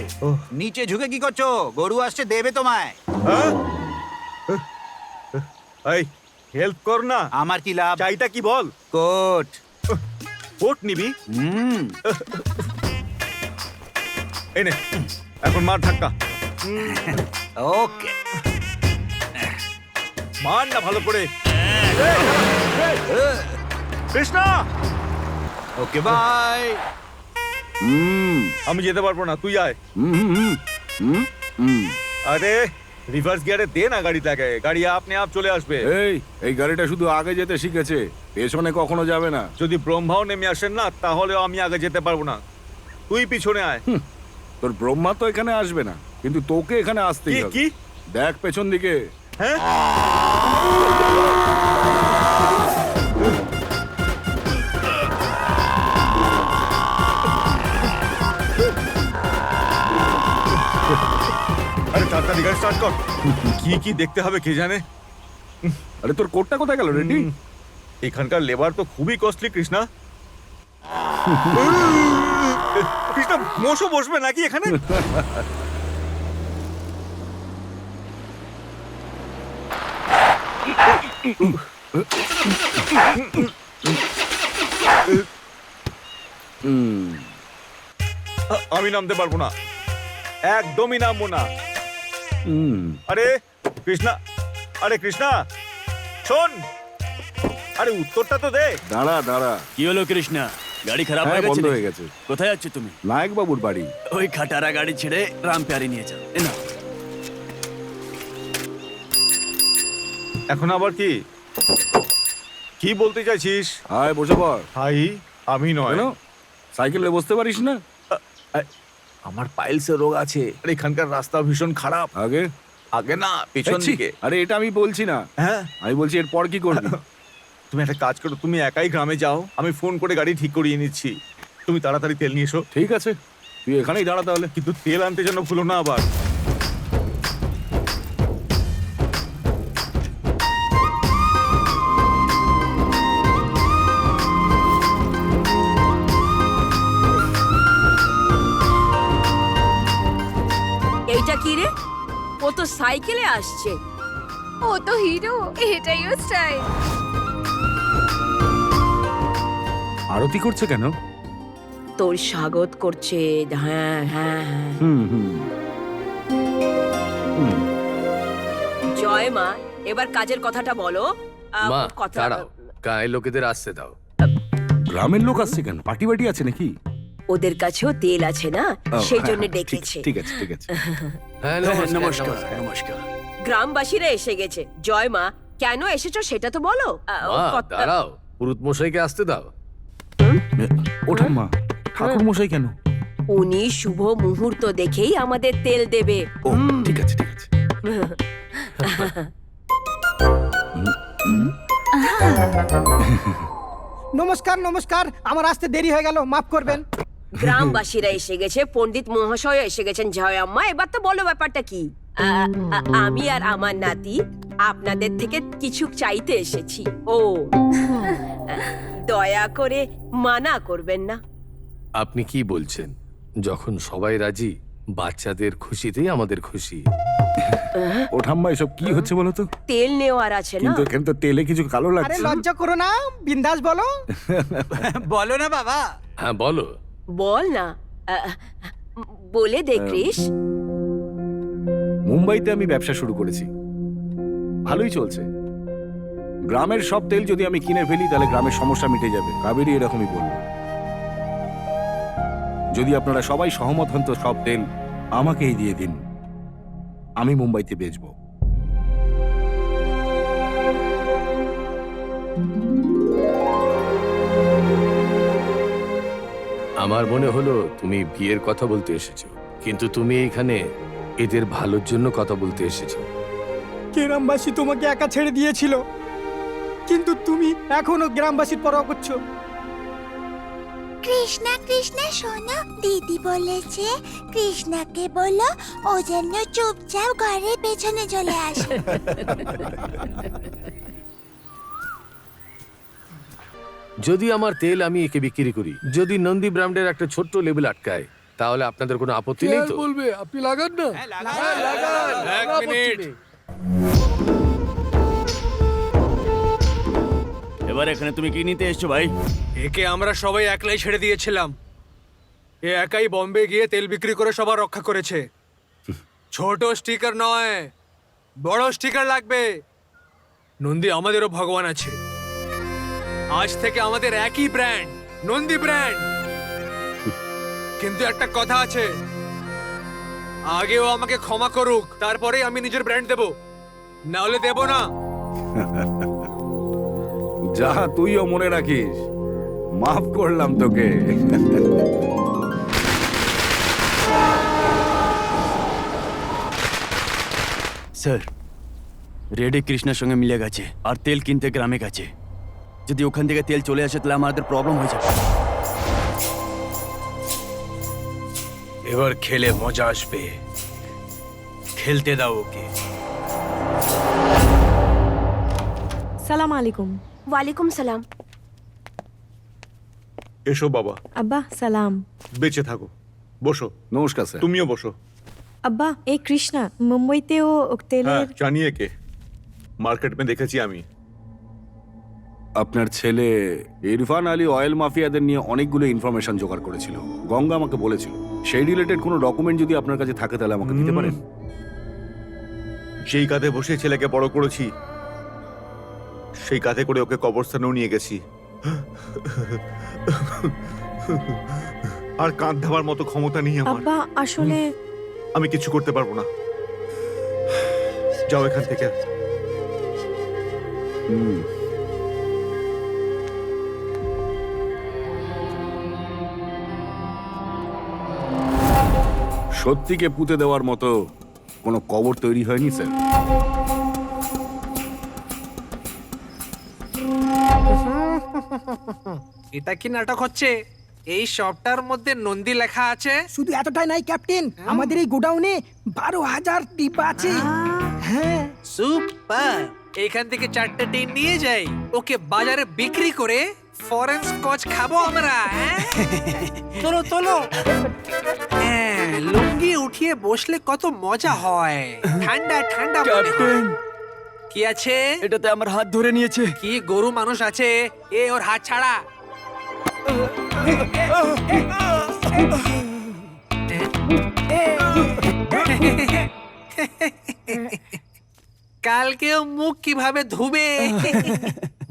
নিচে ঝুঁকে কি করছো? গরু আসছে, দেবে তোমায়। এই হেল্প কর না। আমার কি লাভ? চাইটা কি বল? কোট। কোট নিবি? এই নে, এখন মার ধাক্কা। ওকে, মার না ভালো করে। Krishna, okay bye. আমি যেতে পারবো না, তুই আয়। আরে রিভার্স গিয়ারে দে না গাড়িটাকে, গাড়ি আপনি আপ চলে আসবে। এই গাড়িটা শুধু আগে যেতে শিখেছে, পেছনে কখনো যাবে না। যদি ব্রহ্মাও নেমে আসেন না তাহলেও আমি আগে যেতে পারবো না। তুই পিছনে আয়। তোর ব্রহ্মা তো এখানে আসবে না, কিন্তু তোকে এখানে আসতেই কি হবে। কি দেখ পেছন দিকে। হ্যাঁ আরে তাড়াতাড়ি গাড়ি স্টার্ট কর। কি কি দেখতে হবে কে জানে। আরে তোর কোটটা কোথায় গেল রেডি? এখানকার লেবার তো খুবই কস্টলি কৃষ্ণা। কৃষ্ণা মোষও বসবে নাকি এখানে? আমি নামতে পারবো না, একদমই নামবো না। আরে কৃষ্ণা, আরে কৃষ্ণা শোন, আরে উত্তরটা তো দে। দাঁড়া দাঁড়া। কি হলো কৃষ্ণা, গাড়ি খারাপ হ্যাঁ, হয়ে গেছে বন্ধ নাকি? হয়ে গেছে। কোথায় যাচ্ছ তুমি? নায়ক বাবুর বাড়ি। ওই খাটারা গাড়ি ছেড়ে রামপ্যারি নিয়ে যাও। এ নাও। এখন আবার কি কি বলতে চাইছিস? আয় বসে পড়। ভাই আমি নয়। কেন সাইকেলে বসতে পারিস না? আমার পাইলসের রোগ আছে। আর এখানকার রাস্তা ভীষণ খারাপ। আগে আগে না, পেছন দেখছি। দিকে। আরে এটা আমি বলছি না, হ্যাঁ আমি বলছি এরপর কি করবি? তুমি একটা কাজ করো, তুমি একাই গ্রামে যাও, আমি ফোন করে গাড়ি ঠিক করিয়ে নিচ্ছি। তুমি তাড়াতাড়ি তেল নিয়ে এসো। ঠিক আছে, তুই এখানেই দাঁড়া তাহলে। কিন্তু তেল আনতে যেন ভুলো না আবার। এইটা কি রে? ও তো সাইকেলে আসছে। ও তো হিরো, এটাই ও স্টাইল। আরতি করছে কেন? তোর স্বাগত করছে। হ্যাঁ হ্যাঁ হ্যাঁ। হুম হুম হুম। জয় মা, এবার কাজের কথাটা বলো। মা কথা দাঁড়াও, গায়ে লোকেদের আসতে দাও। গ্রামের লোক আসছে কেন? পার্টি বাটি আছে নাকি? ওদের কাছেও তেল আছে না, ও, সেই হ্যাঁ, জন্য হ্যাঁ, ডেকেছে। ঠিক আছে ঠিক আছে। হ্যাঁ নমস্কার নমস্কার। গ্রামবাসীরা এসে গেছে। জয় মা, কেন এসেছো সেটা তো বলো। মা দাঁড়াও, পুরুত মশাইকে আসতে দাও। ওঠেন মা, ঠাকুর মশাই কেন? উনি শুভ মুহূর্ত দেখেই আমাদের তেল দেবে। ও ঠিক আছে ঠিক আছে। নমস্কার নমস্কার, আমার আসতে দেরি হয়ে গেল, মাফ করবেন। গ্রামবাসীরা এসে গেছে, পণ্ডিত মহাশয় এসে গেছেন। জয় আম্মা, এবার তো বলো ব্যাপারটা কি। আমি আর আমার নাতি আপনাদের থেকে কিছু চাইতে এসেছি। ও দয়া করে মানা করবেন না। আপনি কি বলছেন? যখন সবাই রাজি, বাচ্চাদের খুশিতেই আমাদের খুশি। ও ঠাম্মা, এসব কি হচ্ছে বলো তো? তেল নেওয়ার আছে না। কিন্তু এখানে তো তেলে কিছু কালো আরে লাগছে। লজ্জা করো না, বিন্দাস বলো। বলো না বাবা। হ্যাঁ বলো। বল না। বলে দে কৃষ। মুম্বাইতে আমি ব্যবসা শুরু করেছি, ভালোই চলছে। গ্রামের সব তেল যদি আমি কিনে ফেলি তাহলে গ্রামের সমস্যা মিটে যাবে। কাবেরী এরকমই বলল। যদি আপনারা সবাই সহমত হন তো সব তেল আমাকেই দিয়ে দিন, আমি মুম্বাইতে বেচবো। আমার মনে হলো তুমি বিয়ের কথা বলতে এসেছো, কিন্তু তুমি এখানে এদের ভালোর জন্য কথা বলতে এসেছো। গ্রামবাসী তোমাকে একা ছেড়ে দিয়েছিল, কিন্তু তুমি এখনো গ্রামবাসীর পরোয়া করছো। কৃষ্ণা কৃষ্ণা শোনো, দিদি বলেছে কৃষ্ণাকে বলো ও যেন চুপচাপ ঘরের পেছনে চলে আসে। যদি আমার তেল আমি একে বিক্রি করি, যদি নন্দী ব্র্যান্ডের একটা ছোট্ট লেবেল আটকায়, তাহলে আপনাদের কোনো আপত্তি নেই তো? বলবে আপনি লাগান না। এক মিনিট। এবার এখানে তুমি কি নিতে এসছো ভাই? একে আমরা সবাই একলাই ছেড়ে দিয়েছিলাম। এ একাই বম্বে গিয়ে তেল বিক্রি করে সবার রক্ষা করেছে। ছোট স্টিকার নয়, বড় স্টিকার লাগবে। নন্দী আমাদেরও ভগবান আছে। আজ থেকে আমাদের একই ব্র্যান্ড, নন্দী ব্র্যান্ড। কিন্তু একটা কথা আছে, আগেও আমাকে ক্ষমা করুক, তারপরেই আমি নিজের ব্র্যান্ড দেব, না হলে দেব না। যা, তুইও মনে রাখিস, মাফ করলাম তোকে। স্যার রেডি কৃষ্ণার সঙ্গে মিলে গেছে আর তেল কিনতে গ্রামে গেছে। যদি ওখান থেকে তেল চলে আসে তাহলে আমাদের প্রবলেম হয়ে যাবে। এবার খেলে মজা আসবে, খেলতে দাও ওকে। সালাম আলাইকুম। ওয়ালাইকুম সালাম। এসো বাবা, আব্বা সালাম। বেঁচে থাকো, বসো। নমস্কার স্যার। তুমিও বসো। আব্বা এই কৃষ্ণা মুম্বাইতেও হ্যাঁ তেলের জানিয়ে কে, মার্কেট মে দেখেছি আমি। আপনার ছেলে ইরফান আলী অয়েল মাফিয়াদের নিয়ে অনেকগুলো ইনফরমেশন জোগাড় করেছিল, গঙ্গা আমাকে বলেছিল। সেই রিলেটেড কোনো ডকুমেন্ট যদি আপনার কাছে থাকে তাহলে আমাকে দিতে পারেন। যেই কাঁধে বসে ছেলেকে বড় করেছি সেই কাঁধে করে ওকে কবরস্থানেও নিয়ে গেছি। আর কাঁধ ধাবার মতো ক্ষমতা নেই আমার। আব্বা আসলে আমি কিছু করতে পারবো না। যাও এখান থেকে। সত্যিকে পুঁতে দেওয়ার মতো কোনো কবর তৈরি হয়নি স্যার। এটা কি নাটক হচ্ছে? এই শপটার মধ্যে নন্দী লেখা আছে। শুধু এতটাই নাই ক্যাপ্টেন, আমাদের এই গোডাউনে 12,000 ডিব্বা আছে। হ্যাঁ সুপার। এখান থেকে 4টে টিন নিয়ে যাই, ওকে বাজারে বিক্রি করে ফরেন স্কচ খাবো আমরা। হ্যাঁ? তোলো তোলো। হ্যাঁ, লুঙ্গি উঠিয়ে বসলে কত মজা হয়, ঠান্ডা ঠান্ডা মনে হয়। ক্যাপ্টেন কি আছে? এটাতে আমার হাত ধরে নিয়েছে। কি গরু মানুষ আছে? এ ওর হাত ছাড়া। কালকেও মুখ কিভাবে ধুবে?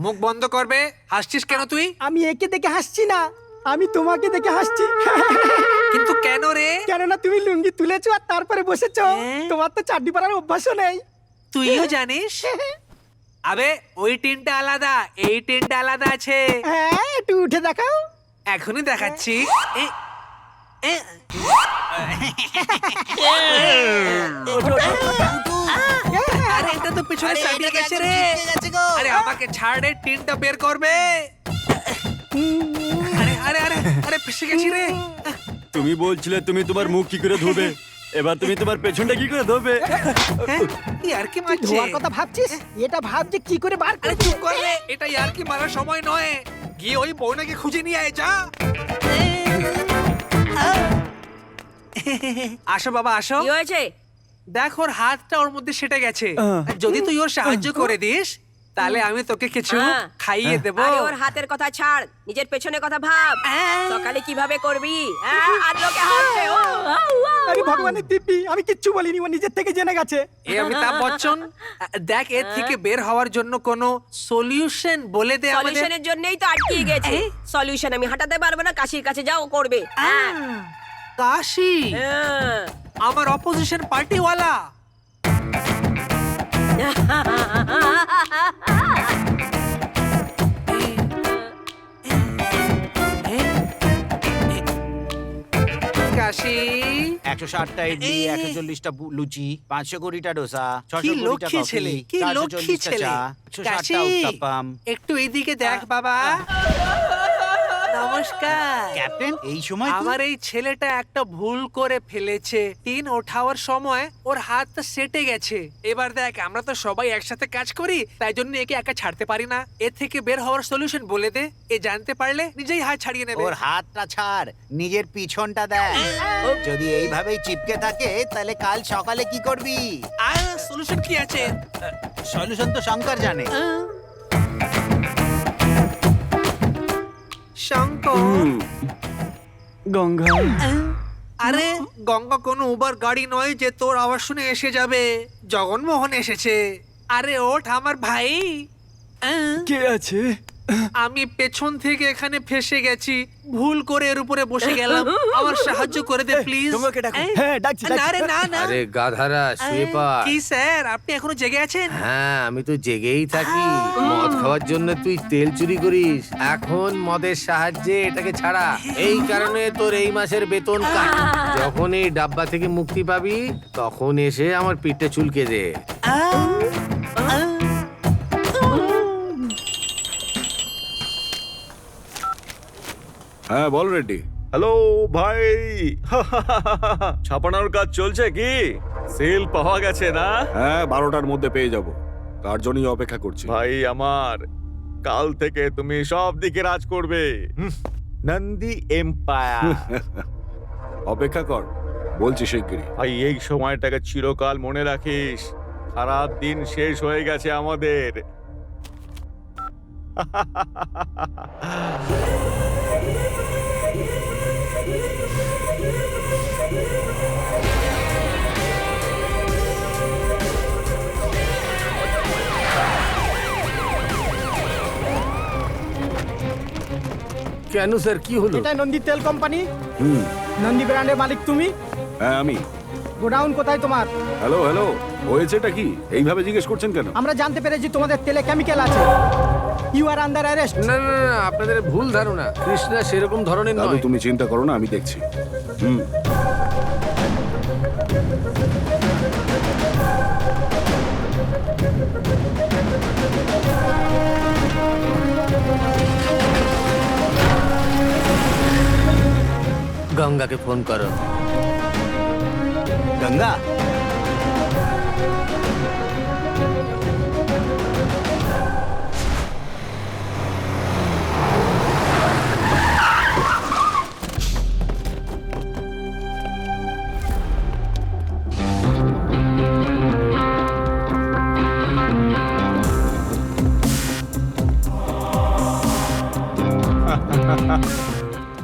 মুখ বন্ধ করবে। হাসছিস কেন তুই? আমি একে দেখে হাসছি না, আমি তোমাকে দেখে হাসছি। কিন্তু কেন রে? কেননা তুমি লুঙ্গি তুলেছো আর তারপরে বসেছো। তোমার তো চাড্ডি পরার অভ্যাসও নেই। তুইও জানিস? আবে ওই টিনটা আলাদা, এই টিনটা আলাদা আছে। হ্যাঁ একটু উঠে দেখাও। এখনই দেখাচ্ছি। আরে এটা তো পিছনে সাইডে গেছে রে। আরে আমাকে ছাড়ে, টিনটা বের করবে। আরে আরে আরে আরে ফেসে গেছি রে। তুমি বলছিলে তুমি তোমার মুখ কি করে ধোবে, এবার তুমি তোমার পেছনটা কি করে ধোবে? ইয়ার কি মারছে? ধোয়ার কথা ভাবছিস, এটা ভাব যে কি করে বার আরে চুপ কর রে, এটা ইয়ার কি মারার সময় নয়। গিয়ে ওই বউনাকে খুঁজে নিয়ে আয়, যা। আসো বাবা আসো। কি হয়েছে? দেখ ওর হাতটা ওর মধ্যে সেটে গেছে। যদি তুই ওর সাহায্য করে দিস তাহলে আমি তোকে কিছু খাইয়ে দেব। আরে ওর হাতের কথা ছাড়, নিজের পেছনের কথা ভাব। সকালে কিভাবে করবি? আর লোকে হাসছে। আরে ভগবানের দিব্যি, আমি কিচ্ছু বলিনি, ও নিজের থেকে জেনে গেছে। এ অমিতাভ বচ্চন, দেখ এর থেকে বের হওয়ার জন্য কোনো সলিউশন বলে দে আমাদের। সলিউশনের জন্যই তো আটকে গেছে। সলিউশন আমি হাঁটাতে পারবো না, কাশির কাছে যাও করবে। কাশি আমার অপোজিশন পার্টি ওয়ালা। কাশি 160টা ইডলি, 140টা লুচি, 520টা ডোসা, কি 620টা লক্ষ্মী কফি, ছেলে, কি লক্ষ্মী 440টা ছেলে। চা, কাশি 160টা উত্তাপাম। একটু এইদিকে দেখ বাবা। নমস্কার ক্যাপ্টেন, এই সময় তুই? আমার এই ছেলেটা একটা ভুল করে ফেলেছে। টিন ওঠাবার সময় ওর হাতটা সেটে গেছে। এবার দেখ আমরা তো সবাই একসাথে কাজ করি, তাই জন্য একে একা ছাড়তে পারি না। এর থেকে বের হওয়ার সলিউশন বলে দে। এ জানতে পারলে নিজেই হাত ছাড়িয়ে নেবে। ওর হাতটা ছাড়, নিজের পিছনটা দেখ। যদি এইভাবেই চিপকে থাকে তাহলে কাল সকালে কি করবি? সলিউশন কি আছে? সলিউশন তো শঙ্কর জানে। শঙ্কর? গঙ্গা? আরে গঙ্গা কোনো উবার গাড়ি নয় যে তোর আওয়াজ শুনে এসে যাবে। জগনমোহন এসেছে। আরে ওঠ আমার ভাই। কে আছে? আমি পেছন থেকে এখানে ফেসে গেছি, ভুল করে এর উপরে বসে গেলাম, আমার সাহায্য করে দে প্লিজ। তোমাকে ডাকো। হ্যাঁ, ডাকছি, না রে না না। আরে গাধারা শুয়ে পড়। কি স্যার, আপনি এখনো জেগে আছেন? হ্যাঁ, আমি তো জেগেই থাকি। মদ খাওয়ার জন্য তুই তেল চুরি করিস, এখন মদের সাহায্যে এটাকে ছাড়া। এই কারণে তোর এই মাসের বেতন কাট। যখন এই ডাব্বা থেকে মুক্তি পাবি তখন এসে আমার পিঠটা চুলকে দে। হ্যাঁ বল রেড্ডি। হ্যালো ভাই, ছাপানোর কাজ চলছে কি? সেল পাওয়া গেছে না? হ্যাঁ 12টার মধ্যে পেয়ে যাব, তার জন্যই অপেক্ষা করছি। ভাই আমার, কাল থেকে তুমি সব দিকে রাজ করবে। নন্দী এম্পায়ার। অপেক্ষা কর, বলছি শিগগিরই। ভাই এই সময়টাকে চিরকাল মনে রাখিস, খারাপ দিন শেষ হয়ে গেছে আমাদের। কেন স্যার, কি হলো? এটা নন্দী তেল কোম্পানি। হুম। নন্দী ব্র্যান্ডের মালিক তুমি? হ্যাঁ আমি। গোডাউন কোথায় তোমার? হ্যালো হ্যালো, হয়েছেটা কি? এইভাবে জিজ্ঞেস করছেন কেন? আমরা জানতে পেরেছি তোমাদের তেলে কেমিক্যাল আছে। You are under arrest. না না না, আপনাদের ভুল ধারণা। কৃষ্ণা সেরকম ধরনের দাদু নয়। তুমি চিন্তা করো না, আমি দেখছি। হুম। গঙ্গাকে ফোন করো। গঙ্গা,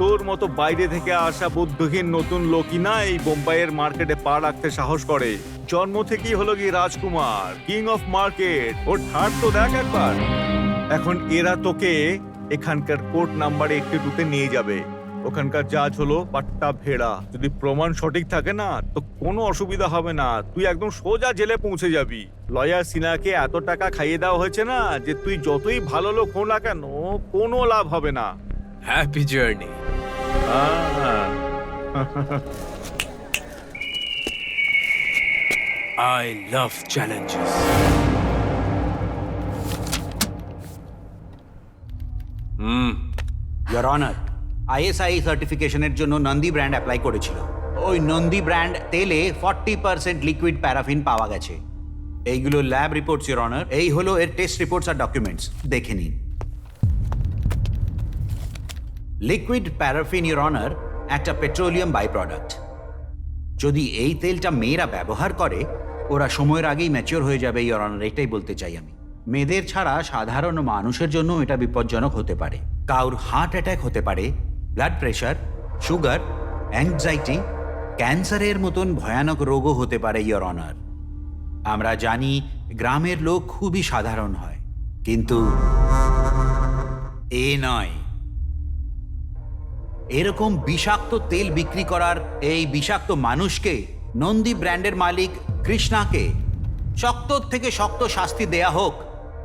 তোর মতো বাইরে থেকে আসা বুদ্ধিহীন নতুন লোকই না এই বোম্বাইয়ের মার্কেটে পা রাখতে সাহস করে। জন্ম থেকেই হলো কি রাজকুমার, কিং অফ মার্কেট। ওর ঠাট তো দেখ একবার। এখন এরা তোকে এখানকার কোর্ট নাম্বারে 82-তে নিয়ে যাবে। ওখানকার জাজ হলো পাট্টা ভেড়া। যদি প্রমাণ সঠিক থাকে না তো কোনো অসুবিধা হবে না, তুই একদম সোজা জেলে পৌঁছে যাবি। লয়ার সিনহাকে এত টাকা খাইয়ে দেওয়া হয়েছে না যে তুই যতই ভালো লোক হো না কেন কোনো লাভ হবে না। Happy journey. I love challenges. Your honour, ISI সার্টিফিকেশনের জন্য নন্দী ব্র্যান্ড অ্যাপ্লাই করেছিল। ওই নন্দী ব্র্যান্ড তেলে 40% লিকুইড প্যারাফিন পাওয়া গেছে। এইগুলো ল্যাব রিপোর্টস ইওর অনার। এই হলো এর টেস্ট রিপোর্টস আর ডকুমেন্টস, দেখে নিন। লিকুইড প্যারাফিন ইওর অনার একটা পেট্রোলিয়াম বাই প্রোডাক্ট। যদি এই তেলটা মেয়েরা ব্যবহার করে ওরা সময়ের আগেই ম্যাচিওর হয়ে যাবে ইওর অনার, এটাই বলতে চাই আমি। মেয়েদের ছাড়া সাধারণ মানুষের জন্য এটা বিপজ্জনক হতে পারে। কারোর হার্ট অ্যাটাক হতে পারে, ব্লাড প্রেশার, সুগার, অ্যাংজাইটি, ক্যান্সারের মতন ভয়ানক রোগও হতে পারে ইওর অনার। আমরা জানি গ্রামের লোক খুবই সাধারণ হয়, কিন্তু এ নয়। এরকম বিষাক্ত তেল বিক্রি করার এই বিষাক্ত মানুষকে নন্দী ব্র্যান্ডের মালিক কৃষ্ণাকে শক্ত থেকে শক্ত শাস্তি দেয়া হোক,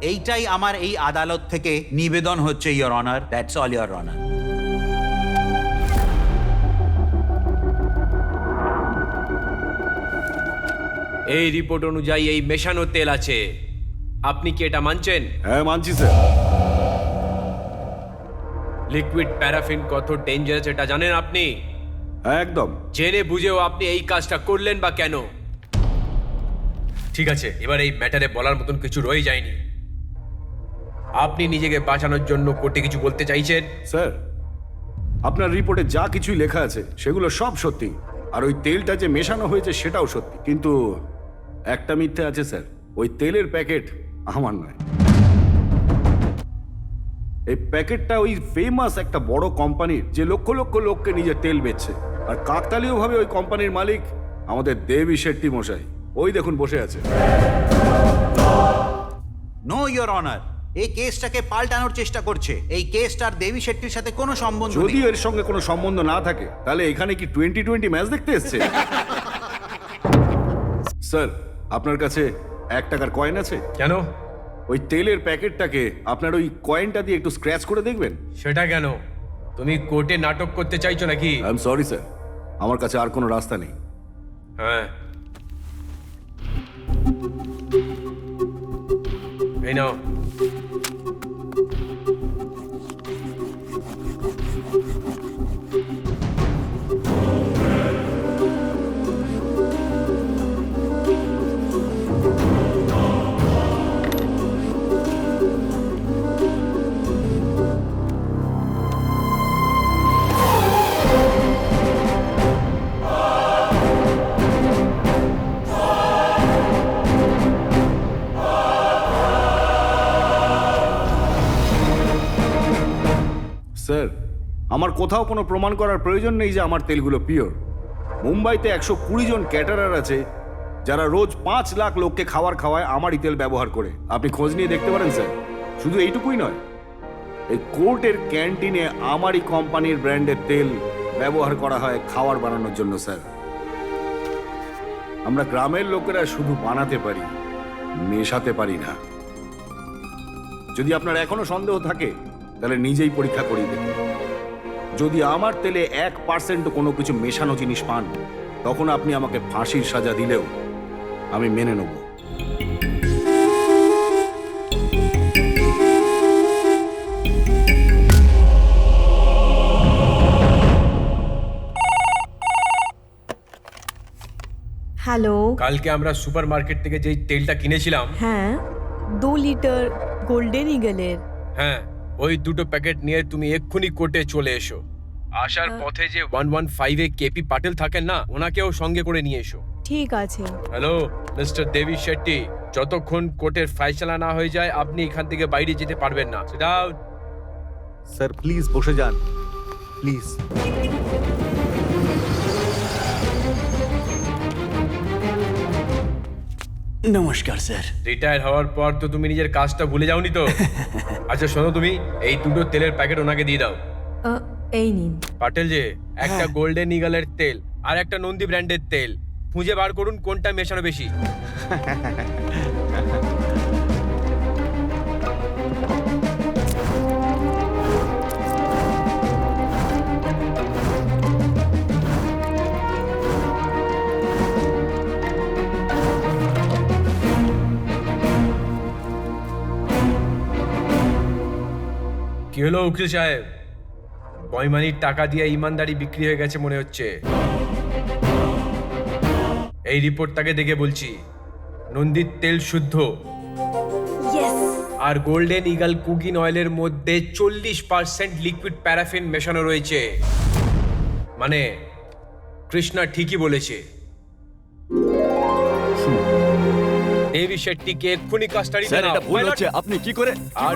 এইটাই আমার এই আদালত থেকে নিবেদন হচ্ছে your honour. That's all your honour. এই রিপোর্ট অনুযায়ী এই মেশানো তেল আছে, আপনি কি এটা মানছেন? হ্যাঁ মানছি স্যার। লিকুইড প্যারাফিন কত ডেঞ্জারাস এটা জানেন আপনি? হ্যাঁ একদম। জেনে বুঝেও আপনি এই কাজটা করলেন বা কেন? ঠিক আছে, এবার এই ম্যাটারে বলার মতন কিছু রয়ে যায়নি। আপনি নিজেকে বাঁচানোর জন্য কোর্টে কিছু বলতে চাইছেন? স্যার, আপনার রিপোর্টে যা কিছুই লেখা আছে সেগুলো সব সত্যি, আর ওই তেলটা যে মেশানো হয়েছে সেটাও সত্যি, কিন্তু একটা মিথ্যে আছে স্যার। ওই তেলের প্যাকেট আমার নয়। এই প্যাকেটটা ওই ফেমাস একটা বড় কোম্পানির, যে লক্ষ লক্ষ লোককে নিজের তেল বেচছে। আর কাকতালীয় ভাবে ওই কোম্পানির মালিক আমাদের দেবী শেট্টি মশাই। ওই দেখুন বসে আছে। নো ইওর অনার, এই কেসটাকে পাল্টানোর চেষ্টা করছে। এই কেসটার দেবী শেট্টির সাথে কোনো সম্বন্ধ যদি নেই। এর সঙ্গে কোনো সম্বন্ধ না থাকে তাহলে এখানে কি 2020 ম্যাচ দেখতে এসছে? স্যার, আপনার কাছে 1 টাকার কয়েন আছে? কেন? ওই তেলের প্যাকেটটাকে আপনার ওই কয়েনটা দিয়ে একটু স্ক্র্যাচ করে দেখবেন। সেটা কেন? তুমি কোর্টে নাটক করতে চাইছো নাকি? আই এম সরি স্যার, আমার কাছে আর কোনো রাস্তা নেই। হ্যাঁ, এই নাও। স্যার, আমার কোথাও কোনো প্রমাণ করার প্রয়োজন নেই যে আমার তেলগুলো পিওর। মুম্বাইতে 120 জন ক্যাটারার আছে যারা রোজ 5 লাখ লোককে খাওয়ায় আমারই তেল ব্যবহার করে। আপনি খোঁজ নিয়ে দেখতে পারেন স্যার। শুধু এইটুকুই নয়, এই কোর্টের ক্যান্টিনে আমারই কোম্পানির ব্র্যান্ডের তেল ব্যবহার করা হয় খাবার বানানোর জন্য স্যার। আমরা গ্রামের লোকেরা শুধু বানাতে পারি, মেশাতে পারি না। যদি আপনার এখনো সন্দেহ থাকে তাহলে নিজেই পরীক্ষা করিয়ে দেখুন। যদি আমার তেলে 1% কোনো কিছু মেশানো জিনিস পান, তখন আপনি আমাকে ফাঁসির সাজা দিলেও আমি মেনে নেব। হ্যালো। কালকে আমরা সুপার মার্কেট থেকে যেই তেলটা কিনেছিলাম, হ্যাঁ, 2 লিটার গোল্ডেন ইগলের। হ্যাঁ, ওই 2টো প্যাকেট নিয়ে তুমি এক্ষুনি কোর্টে চলে এসো। আসার পথে যে 115 কেপি পাটেল থাকেন না, ওনাকেও সঙ্গে করে নিয়ে এসো। ঠিক আছে। হ্যালো মিস্টার দেবী শেট্টি, যতক্ষণ কোর্টের ফাইসলা না হয়ে যায় আপনি এখান থেকে বাইরে যেতে পারবেন না। Sit down. স্যার প্লিজ বসে যান, প্লিজ। নমস্কার স্যার। রিটায়ার হওয়ার পর তো তুমি নিজের কাজটা ভুলে যাওনি তো? আচ্ছা শোনো, তুমি এই 2টো তেলের প্যাকেট ওনাকে দিয়ে দাও। এই নিন। পাটেল যে, একটা গোল্ডেন ইগলের তেল আর একটা নন্দী ব্র্যান্ডের তেল খুঁজে বার করুন কোনটা মেশানো বেশি। কি হলো উকিল সাহেব? বইমানির টাকা দিয়ে ইমানদারি বিক্রি হয়ে গেছে মনে হচ্ছে। এই রিপোর্টটাকে দেখে বলছি, নন্দীর তেল শুদ্ধ আর গোল্ডেন ইগল কুকিং অয়েলের মধ্যে 40% লিকুইড প্যারাফিন মেশানো রয়েছে। মানে কৃষ্ণা ঠিকই বলেছে। দেবী শেট্টিকে এক্ষুনি কাস্টাডি স্যার, নাও। এটা ভুল হচ্ছে। আপনি কি করে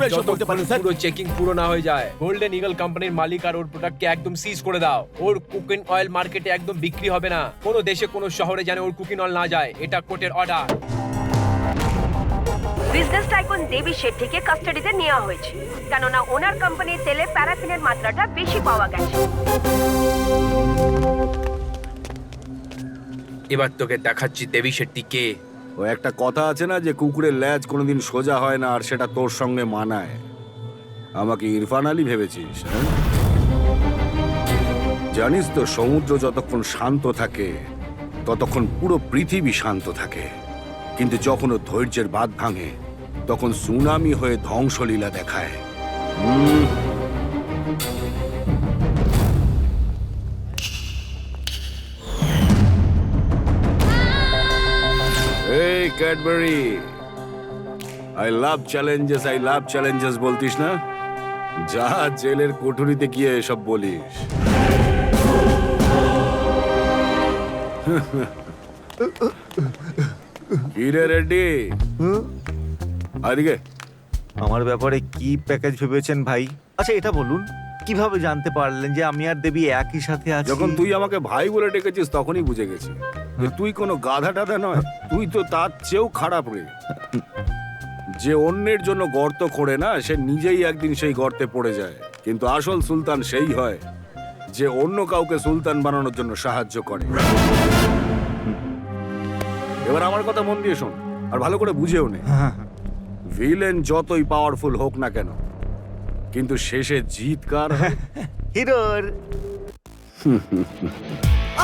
এসব বলতে পারেন স্যার? পুরো চেকিং পুরো না হয়ে যায়, গোল্ডেন ইগল কোম্পানির মালিক আর ওর প্রোডাক্টকে একদম সিজ করে দাও। ওর কুকিং অয়েল মার্কেটে একদম বিক্রি হবে না। কোনো দেশে কোনো শহরে যেন ওর কুকিং অয়েল না যায়, এটা কোর্টের অর্ডার। বিজনেস টাইকুন দেবী শেট্টিকে কাস্টাডিতে নেওয়া হয়েছে, কেননা ওনার কোম্পানির তেলে প্যারাফিনের মাত্রাটা বেশি পাওয়া গেছে। এবার তোকে দেখাচ্ছি দেবী শেট্টি কে। ও একটা কথা আছে না যে কুকুরের ল্যাজ কোনোদিন সোজা হয় না, আর সেটা তোর সঙ্গে মানায়। আমাকে ইরফান আলী ভেবেছিস? হ্যাঁ? জানিস তো, সমুদ্র যতক্ষণ শান্ত থাকে ততক্ষণ পুরো পৃথিবী শান্ত থাকে, কিন্তু যখন ও ধৈর্যের বাঁধ ভাঙে তখন সুনামি হয়ে ধ্বংসলীলা দেখায়। এই ক্যাডবেরি, আই লাভ চ্যালেঞ্জেস বলতিস না? যা জেলের কোঠরিতে গিয়ে এসব বলিস। কি রে রেড্ডি, আদিকে। আমার ব্যাপারে কি প্যাকেজ ভেবেছেন ভাই? আচ্ছা এটা বলুন, কিভাবে জানতে পারলেন যে আমি আর দেবী একই সাথে আছি? যখন তুই আমাকে ভাই বলে ডেকেছিস তখনই বুঝে গেছি যে তুই কোনো গাধা টাধা নয়, তুই তো তার চেয়েও খারাপ রে। যে অন্যের জন্য গর্ত খোঁড়ে না সে নিজেই একদিন সেই গর্তে পড়ে যায়, কিন্তু আসল সুলতান সেই হয় যে অন্য কাউকে সুলতান বানানোর জন্য সাহায্য করে। এবার আমার কথা মন দিয়ে শোন আর ভালো করে বুঝেও নে। ভিলেন যতই পাওয়ারফুল হোক না কেন, কিন্তু শেষে জিত কার হয়? হিরোর।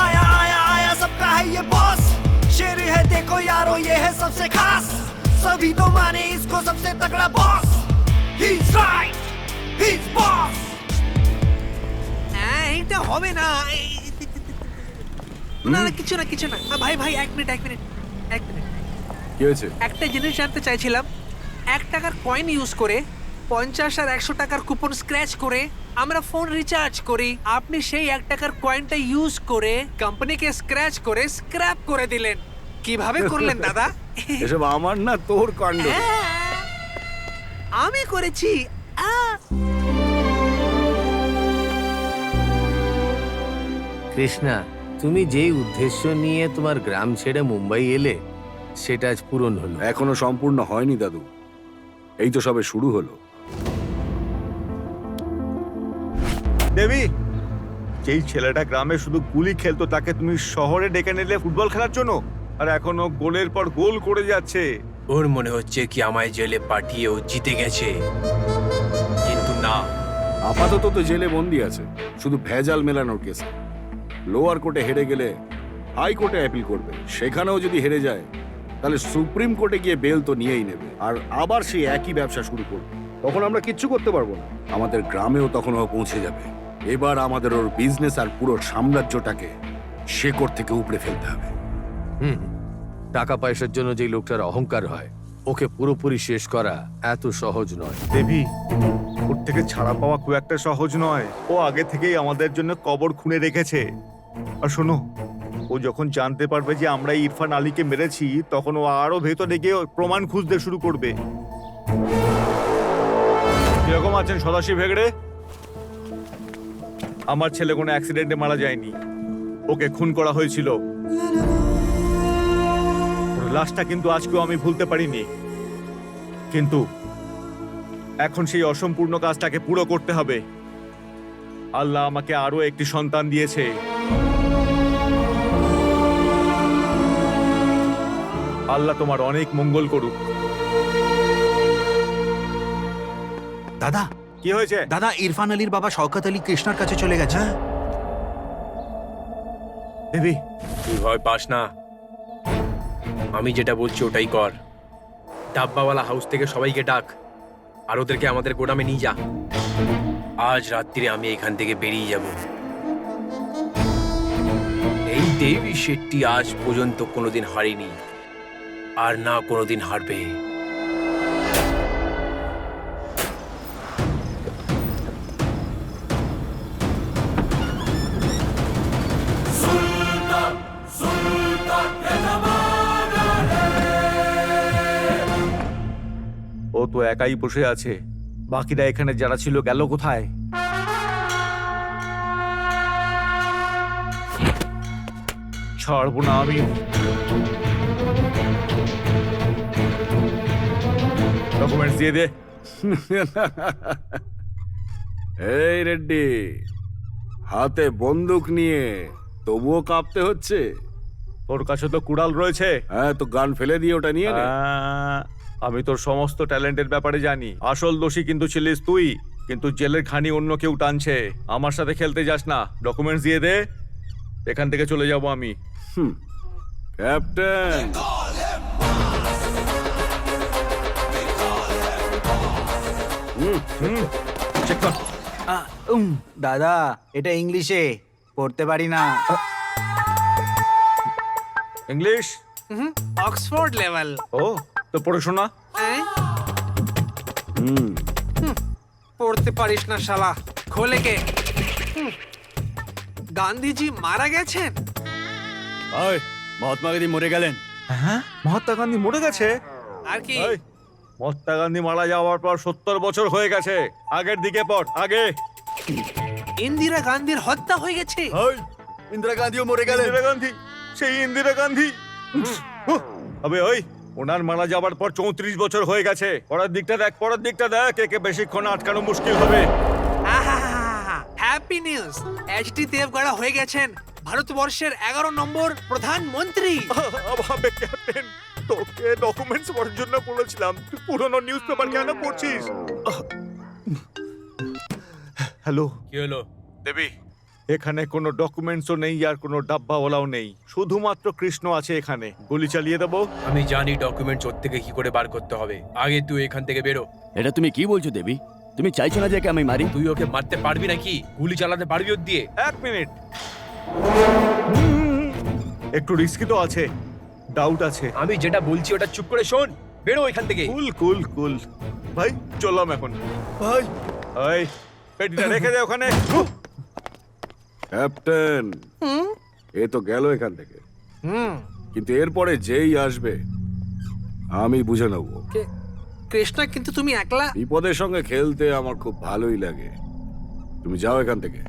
आया आया आया सबका है ये बॉस, शेर है देखो यारो ये है सबसे खास, सभी तो माने इसको सबसे तगड़ा boss, he's right, he's boss। এইটা হবে না। না না, কিছু না কিছু না। ভাই ভাই, এক মিনিট। কি হয়েছে? একটা জিনিস জানতে চাইছিলাম, 1 টাকার কয়েন ইউজ করে 50 আর 100 টাকার কুপন স্ক্র্যাচ করে আমরা ফোন রিচার্জ করি, আপনি সেই 1 টাকার কয়েনটা ইউজ করে কোম্পানিকে স্ক্র্যাচ করে স্ক্র্যাপ করে দিলেন। কিভাবে করলেন দাদা? এসব আমার না তোর কাণ্ড। আমি করেছি। কৃষ্ণা, তুমি যেই উদ্দেশ্য নিয়ে তোমার গ্রাম ছেড়ে মুম্বাই এলে সেটা আজ পূরণ হলো। এখনো সম্পূর্ণ হয়নি দাদু, এই তো সবে শুরু হলো। দেবী, যেই ছেলেটা গ্রামে শুধু গুলি খেলতো তাকে তুমি শহরে ডেকে নিলে ফুটবল খেলার জন্য, আর এখনো গোলের পর গোল করে যাচ্ছে। ওর মনে হচ্ছে কি আমায় জেলে পাঠিয়ে ও জিতে গেছে, কিন্তু না। আপাতত তো জেলে বন্দি আছে শুধু ভেজাল মেলানোর কেসে। লোয়ার কোর্টে হেরে গেলে হাই কোর্টে অ্যাপিল করবে, সেখানেও যদি হেরে যায় তাহলে সুপ্রিম কোর্টে গিয়ে বেল তো নিয়েই নেবে, আর আবার সেই একই ব্যবসা শুরু করবে। তখন আমরা কিচ্ছু করতে পারবো না, আমাদের গ্রামেও তখন ও পৌঁছে যাবে। এবার আমাদের ওর বিজনেস আর পুরো সাম্রাজ্যটাকে শেকড় থেকে উপড়ে ফেলতে হবে। টাকা পয়সার জন্য যে লোকটার অহংকার হয় ওকে পুরোপুরি শেষ করা এত সহজ নয়। দেবী, ওর থেকে ছাড়া পাওয়া খুব একটা সহজ নয়। ও আগে থেকেই আমাদের জন্য কবর খুঁড়ে রেখেছে। আর শোনো, ও যখন জানতে পারবে যে আমরা ইরফান আলীকে মেরেছি তখন ও আরো ভেতরে গিয়ে প্রমাণ খুঁজতে শুরু করবে। কিরকম আছেন সদাশিব হেগড়ে? আমার ছেলে কোনো অ্যাক্সিডেন্টে মারা যায়নি, ওকে খুন করা হয়েছিল। ওর লাশটা কিন্তু আজকেও আমি ভুলতে পারিনি, কিন্তু এখন সেই অসম্পূর্ণ কাজটাকে পুরো করতে হবে। আল্লাহ আমাকে আরো একটি সন্তান দিয়েছে। আল্লাহ তোমার অনেক মঙ্গল করুক। দাদা, কি হয়েছে? দাদা, ইরফান আলীর বাবা শওকত আলী কৃষ্ণার কাছে চলে গেছে। দেবী, তুই ভয় পাস না, আমি যেটা বলছি ওটাই কর। ডাব্বাওয়ালা হাউস থেকে সবাইকে ডাক আর ওদেরকে আমাদের গোডামে নিয়ে যা। আজ রাত্রিরে আমি এখান থেকে বেরিয়ে যাব। এই দেবী শেট্টি আজ পর্যন্ত কোনোদিন হারেনি আর না কোনোদিন হারবে। ও তো একাই বসে আছে, বাকিরা এখানে যারা ছিল গেল কোথায়? ছাড়বো না আমি। ডকুমেন্টস দিয়ে দে। এই রেড্ডি, হাতে বন্দুক নিয়ে তবুও কাঁপতে হচ্ছে? তোর কাছে তো কুড়াল রয়েছে। হ্যাঁ, তো গান ফেলে দিয়ে ওটা নিয়ে নে। আমি তোর সমস্ত ট্যালেন্টের ব্যাপারে জানি। আসল দোষী কিন্তু ছিলিস তুই, কিন্তু জেলের খানি অন্য কেউ টানছে। আমার সাথে খেলতে যাস না। ডকুমেন্টস দিয়ে দে, এখান থেকে চলে যাব আমি। ক্যাপ্টেন, চেক কর। দাদা, এটা ইংলিশে, পড়তে পারি না। ইংলিশ? Oxford level. ও, তো পড়াশোনা? পড়তে পারিস না শালা, খোলে কে? গান্ধীজি মারা গেছেন? মহাত্মা গান্ধী মরে গেলেন। হ্যাঁ, মহাত্মা গান্ধী মরে গেছে? আর কি? মহাত্মা গান্ধী মারা যাওয়ার পর 70 বছর হয়ে গেছে। আগের দিকে পড়, আগে। ইন্দিরা গান্ধীর হত্যা হয়ে গেছে। ইন্দিরা গান্ধীও মরে গেলেন। ইন্দিরা গান্ধী, সেই ইন্দিরা গান্ধী। আবে ওই, ওনার মারা যাবার পর 34 বছর হয়ে গেছে। পরের দিকটা দেখ, একে বেশিক্ষণ আটকানো মুশকিল হবে। হ্যাপি নিউজ, এইচডি দেবগড়া হয়ে গেছেন ভারতবর্ষের 11 নম্বর প্রধানমন্ত্রী। আবে ক্যাপ্টেন, তোকে ডকুমেন্টস পড়ার জন্য বলেছিলাম, তুই পুরনো নিউজ পেপার কেন পড়ছিস? হ্যালো, কি হলো? দেবী, এখানে কোনো ডকুমেন্টসও নেই আর কোনো ডাব্বাওয়ালাও নেই, শুধুমাত্র কৃষ্ণ আছে এখানে। গুলি চালিয়ে দেবো? আমি জানি ডকুমেন্টস ওর থেকে কি করে বার করতে হবে। আগে তুই এখান থেকে বেরো। এটা তুমি কি বলছো দেবী? তুমি চাইছো না যে একে আমি মারি? তুই ওকে মারতে পারবি নাকি? গুলি চালাতে পারবি ওর দিয়ে? 1 মিনিট, একটু রিস্কি তো আছে, ডাউট আছে। আমি যেটা বলছি ওটা চুপ করে শোন। বেরো এখান থেকে। কুল ভাই, চললাম এখন। ভাই, এই পেটিটা রেখে দে ওখানে। ক্যাপ্টেন, এ তো গেল এখান থেকে, কিন্তু এরপরে যেই আসবে আমি বুঝে নেব। কৃষ্ণা, কিন্তু তুমি একলা। বিপদের সঙ্গে খেলতে আমার খুব ভালোই লাগে। তুমি যাও এখান থেকে।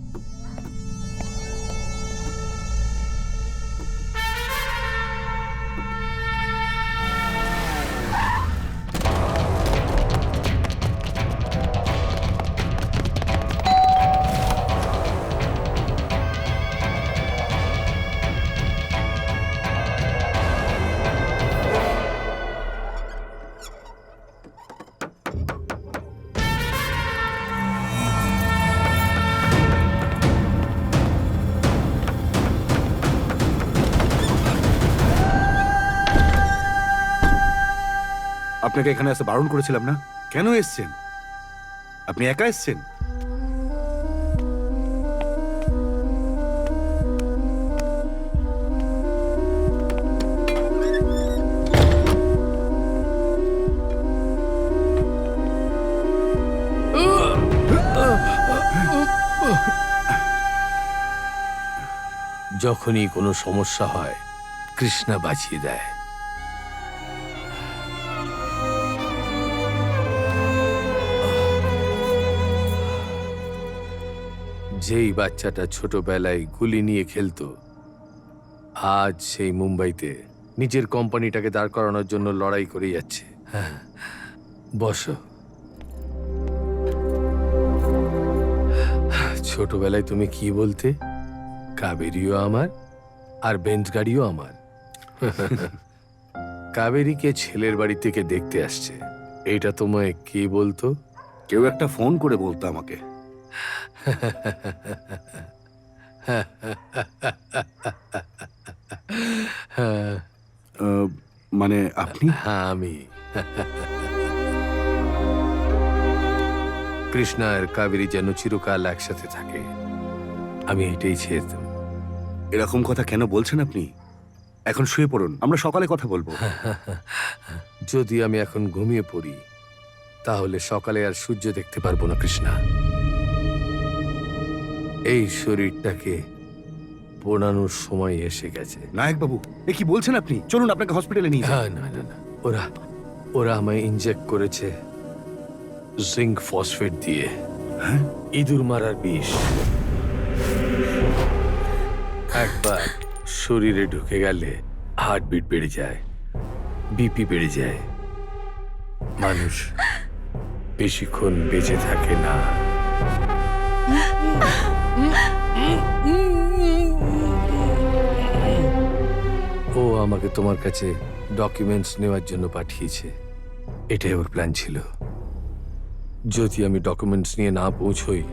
আপনাকে এখানে আসতে বারণ করেছিলাম না? কেন এসছেন? আপনি একা এসছেন? যখনই কোনো সমস্যা হয় কৃষ্ণা বাঁচিয়ে দেয়। যেই বাচ্চাটা ছোটবেলায় গুলি নিয়ে খেলতো, আজ সেই মুম্বাইতে নিজের কোম্পানিটাকে দাঁড় করানোর জন্য লড়াই করে যাচ্ছে। হ্যাঁ, বসো। ছোটবেলায় তুমি কি বলতে? কাবেরীও আমার আর বেঞ্চ গাড়িও আমার। কাবেরীকে ছেলের বাড়ি থেকে দেখতে আসছে, এইটা তোমায় কে বলতো? কেউ একটা ফোন করে বলতো আমাকে। মানে আপনি? হ্যাঁ, আমি। কৃষ্ণা আর কাবেরী যেন চিরকাল একসাথে থাকে, আমি এটাই চেয়েতাম। এরকম কথা কেন বলছেন আপনি? এখন শুয়ে পড়ুন, আমরা সকালে কথা বলবো। যদি আমি এখন ঘুমিয়ে পড়ি তাহলে সকালে আর সূর্য দেখতে পারবো না কৃষ্ণা। এই শরীরটাকে পোড়ানোর সময় এসে গেছে। নায়ক বাবু, এ কি বলছেন আপনি? চলুন আপনাকে হসপিটালে নিয়ে যাই। না, ওরা আমায় ইনজেক্ট করেছে জিঙ্ক ফসফেট দিয়ে। ইঁদুর মারার বিষ। একবার শরীরে ঢুকে গেলে হার্টবিট বেড়ে যায়, বিপি বেড়ে যায়, মানুষ বেশিক্ষণ বেঁচে থাকে না। ও আমাকে তোমার কাছে ডকুমেন্টস নেওয়ার জন্য পাঠিয়েছে, এটাই ওর প্ল্যান ছিল। যদি আমি ডকুমেন্টস নিয়ে না পৌঁছই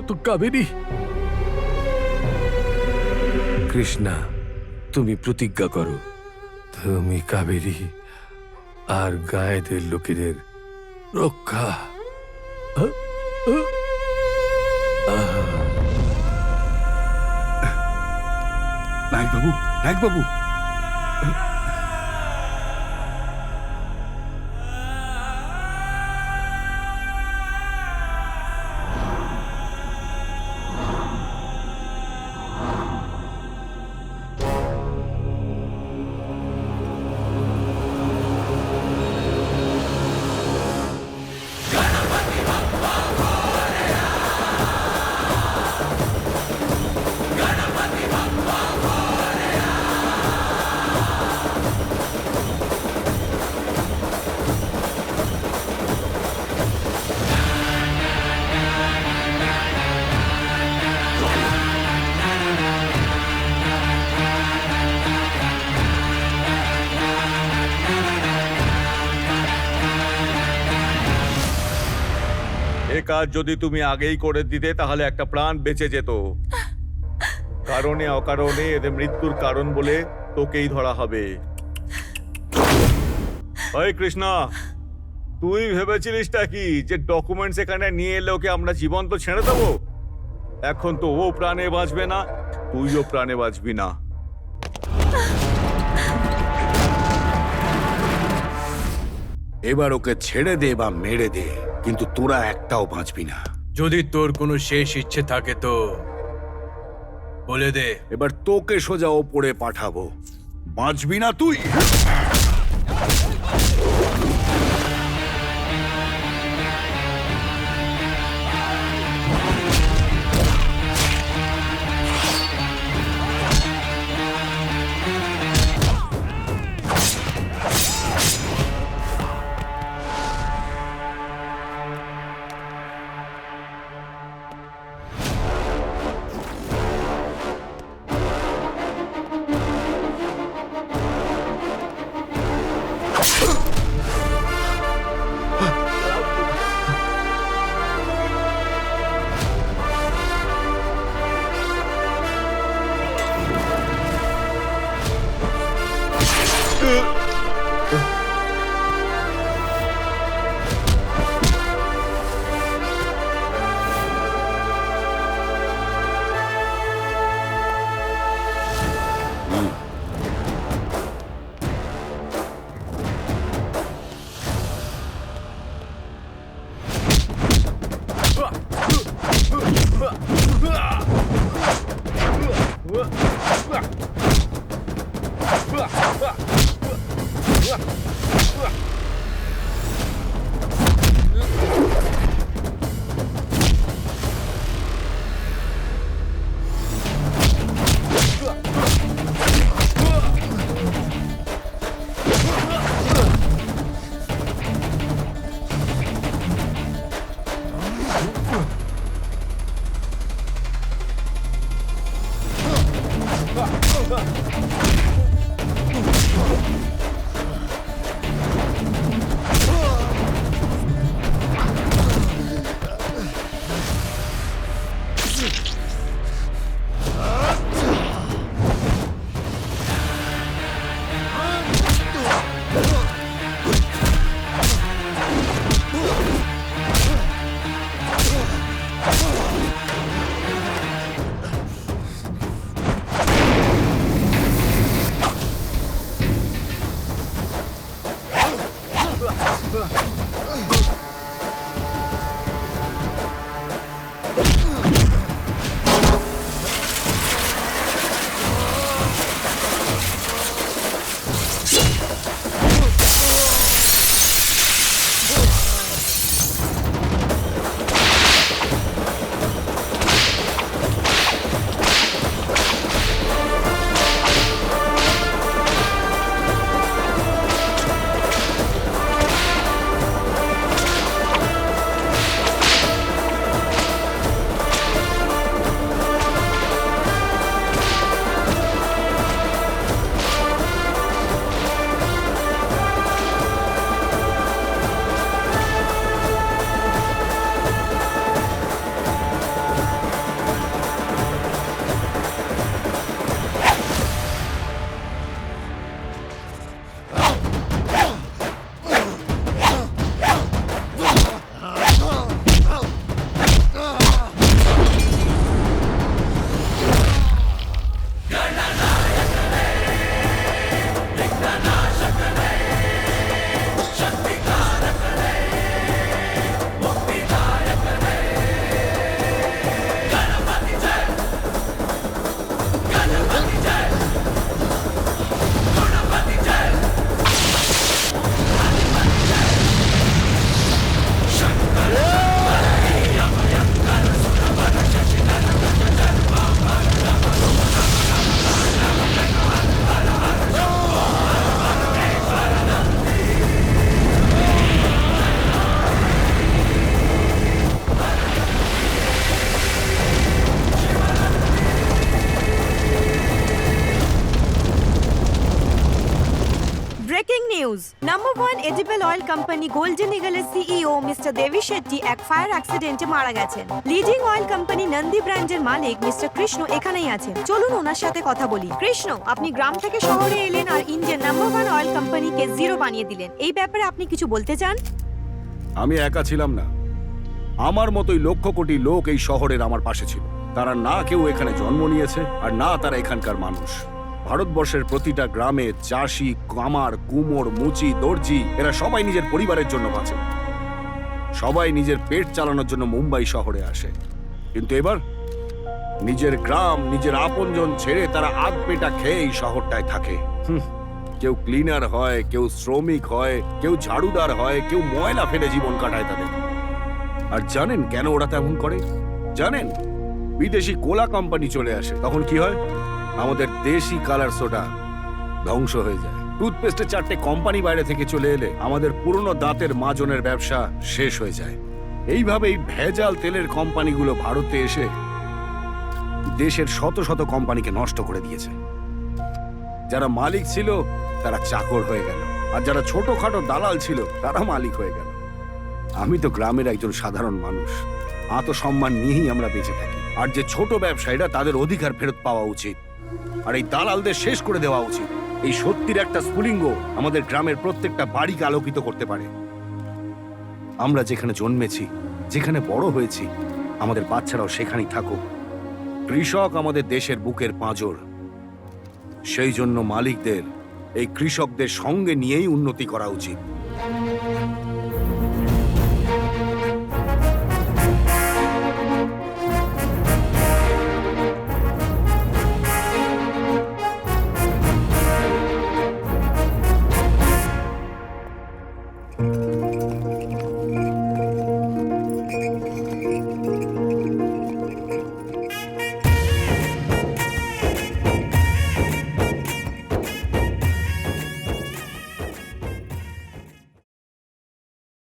তো কাবেরী। কৃষ্ণা, তুমি প্রতিজ্ঞা করো, তুমি কাবেরী আর গায়েদের লোকেদের রক্ষা। নায়ক বাবু, নায়ক বাবু। এ কাজ যদি তুমি আগেই করে দিতে তাহলে একটা প্রাণ বেঁচে যেত। কারণে অকারণে এদের মৃত্যুর কারণ বলে তোকেই ধরা হবে। ওই কৃষ্ণা, তুই ভেবেছিলিসটা কি যে ডকুমেন্টস এখানে নিয়ে এলে ওকে আমরা জীবন্ত ছেড়ে দেবো? এখন তো ও প্রাণে বাঁচবে না, তুইও প্রাণে বাঁচবি না। এবার ওকে ছেড়ে দে বা মেরে দে, কিন্তু তোরা একটাও বাঁচবি না। যদি তোর কোনো শেষ ইচ্ছে থাকে তো বলে দে। এবার তোকে সোজা ওপরে পাঠাবো, বাঁচবি না তুই। মাল্টিপল অয়েল কোম্পানি গোল্ডেন ইগলের সিইও মিস্টার দেবী শেট্টি এক ফায়ার অ্যাক্সিডেন্টে মারা গেছেন। লিডিং অয়েল কোম্পানি নন্দী ব্র্যান্ডের মালিক মিস্টার কৃষ্ণ এখানেই আছেন। চলুন ওনার সাথে কথা বলি। কৃষ্ণ, আপনি গ্রাম থেকে শহরে এলেন আর ইন্ডিয়ার নাম্বার 1 অয়েল কোম্পানিকে জিরো বানিয়ে দিলেন। এই ব্যাপারে আপনি কিছু বলতে চান? আমি একা ছিলাম না, আমার মতোই লক্ষ কোটি লোক এই শহরের আমার পাশে ছিল। তারা না কেউ এখানে জন্ম নিয়েছে আর না তারা এখানকার মানুষ। ভারতবর্ষের প্রতিটা গ্রামে চাষি, কামার, কুমোর, মুচি, দর্জি এরা সবাই নিজের পরিবারের জন্য বাঁচে। সবাই নিজের পেট চালানোর জন্য মুম্বাই শহরে আসে। কিন্তু এবার নিজের গ্রাম, নিজের আপনজন ছেড়ে তারা আধ পেটা খেয়ে এই শহরটায় থাকে। কেউ ক্লিনার হয়, কেউ শ্রমিক হয়, কেউ ঝাড়ুদার হয়, কেউ ময়লা ফেলে জীবন কাটায় তাদের। আর জানেন কেন ওরা তেমন করে? জানেন, বিদেশি কোলা কোম্পানি চলে আসে, তখন কি হয়? আমাদের দেশি কালার সোডা ধ্বংস হয়ে যায়। টুথপেস্টের 4টে কোম্পানি বাইরে থেকে চলে এলে আমাদের পুরনো দাঁতের মাজনের ব্যবসা শেষ হয়ে যায়। এইভাবেই ভেজাল তেলের কোম্পানিগুলো ভারতে এসে দেশের শত শত কোম্পানিকে নষ্ট করে দিয়েছে। যারা মালিক ছিল তারা চাকর হয়ে গেল, আর যারা ছোটখাটো দালাল ছিল তারা মালিক হয়ে গেল। আমি তো গ্রামের একজন সাধারণ মানুষ, আত্মসম্মান নিয়েই আমরা বেঁচে থাকি। আর যে ছোট ব্যবসায়ীরা, তাদের অধিকার ফেরত পাওয়া উচিত, আর এই দালালদের শেষ করে দেওয়া উচিত। এই সত্যির একটা স্ফুলিঙ্গ আমাদের গ্রামের প্রত্যেকটা বাড়িকে আলোকিত করতে পারে। আমরা যেখানে জন্মেছি, যেখানে বড় হয়েছি, আমাদের বাচ্চারাও সেখানেই থাকুক। কৃষক আমাদের দেশের বুকের পাঁজর। সেই জন্য মালিকদের এই কৃষকদের সঙ্গে নিয়েই উন্নতি করা উচিত।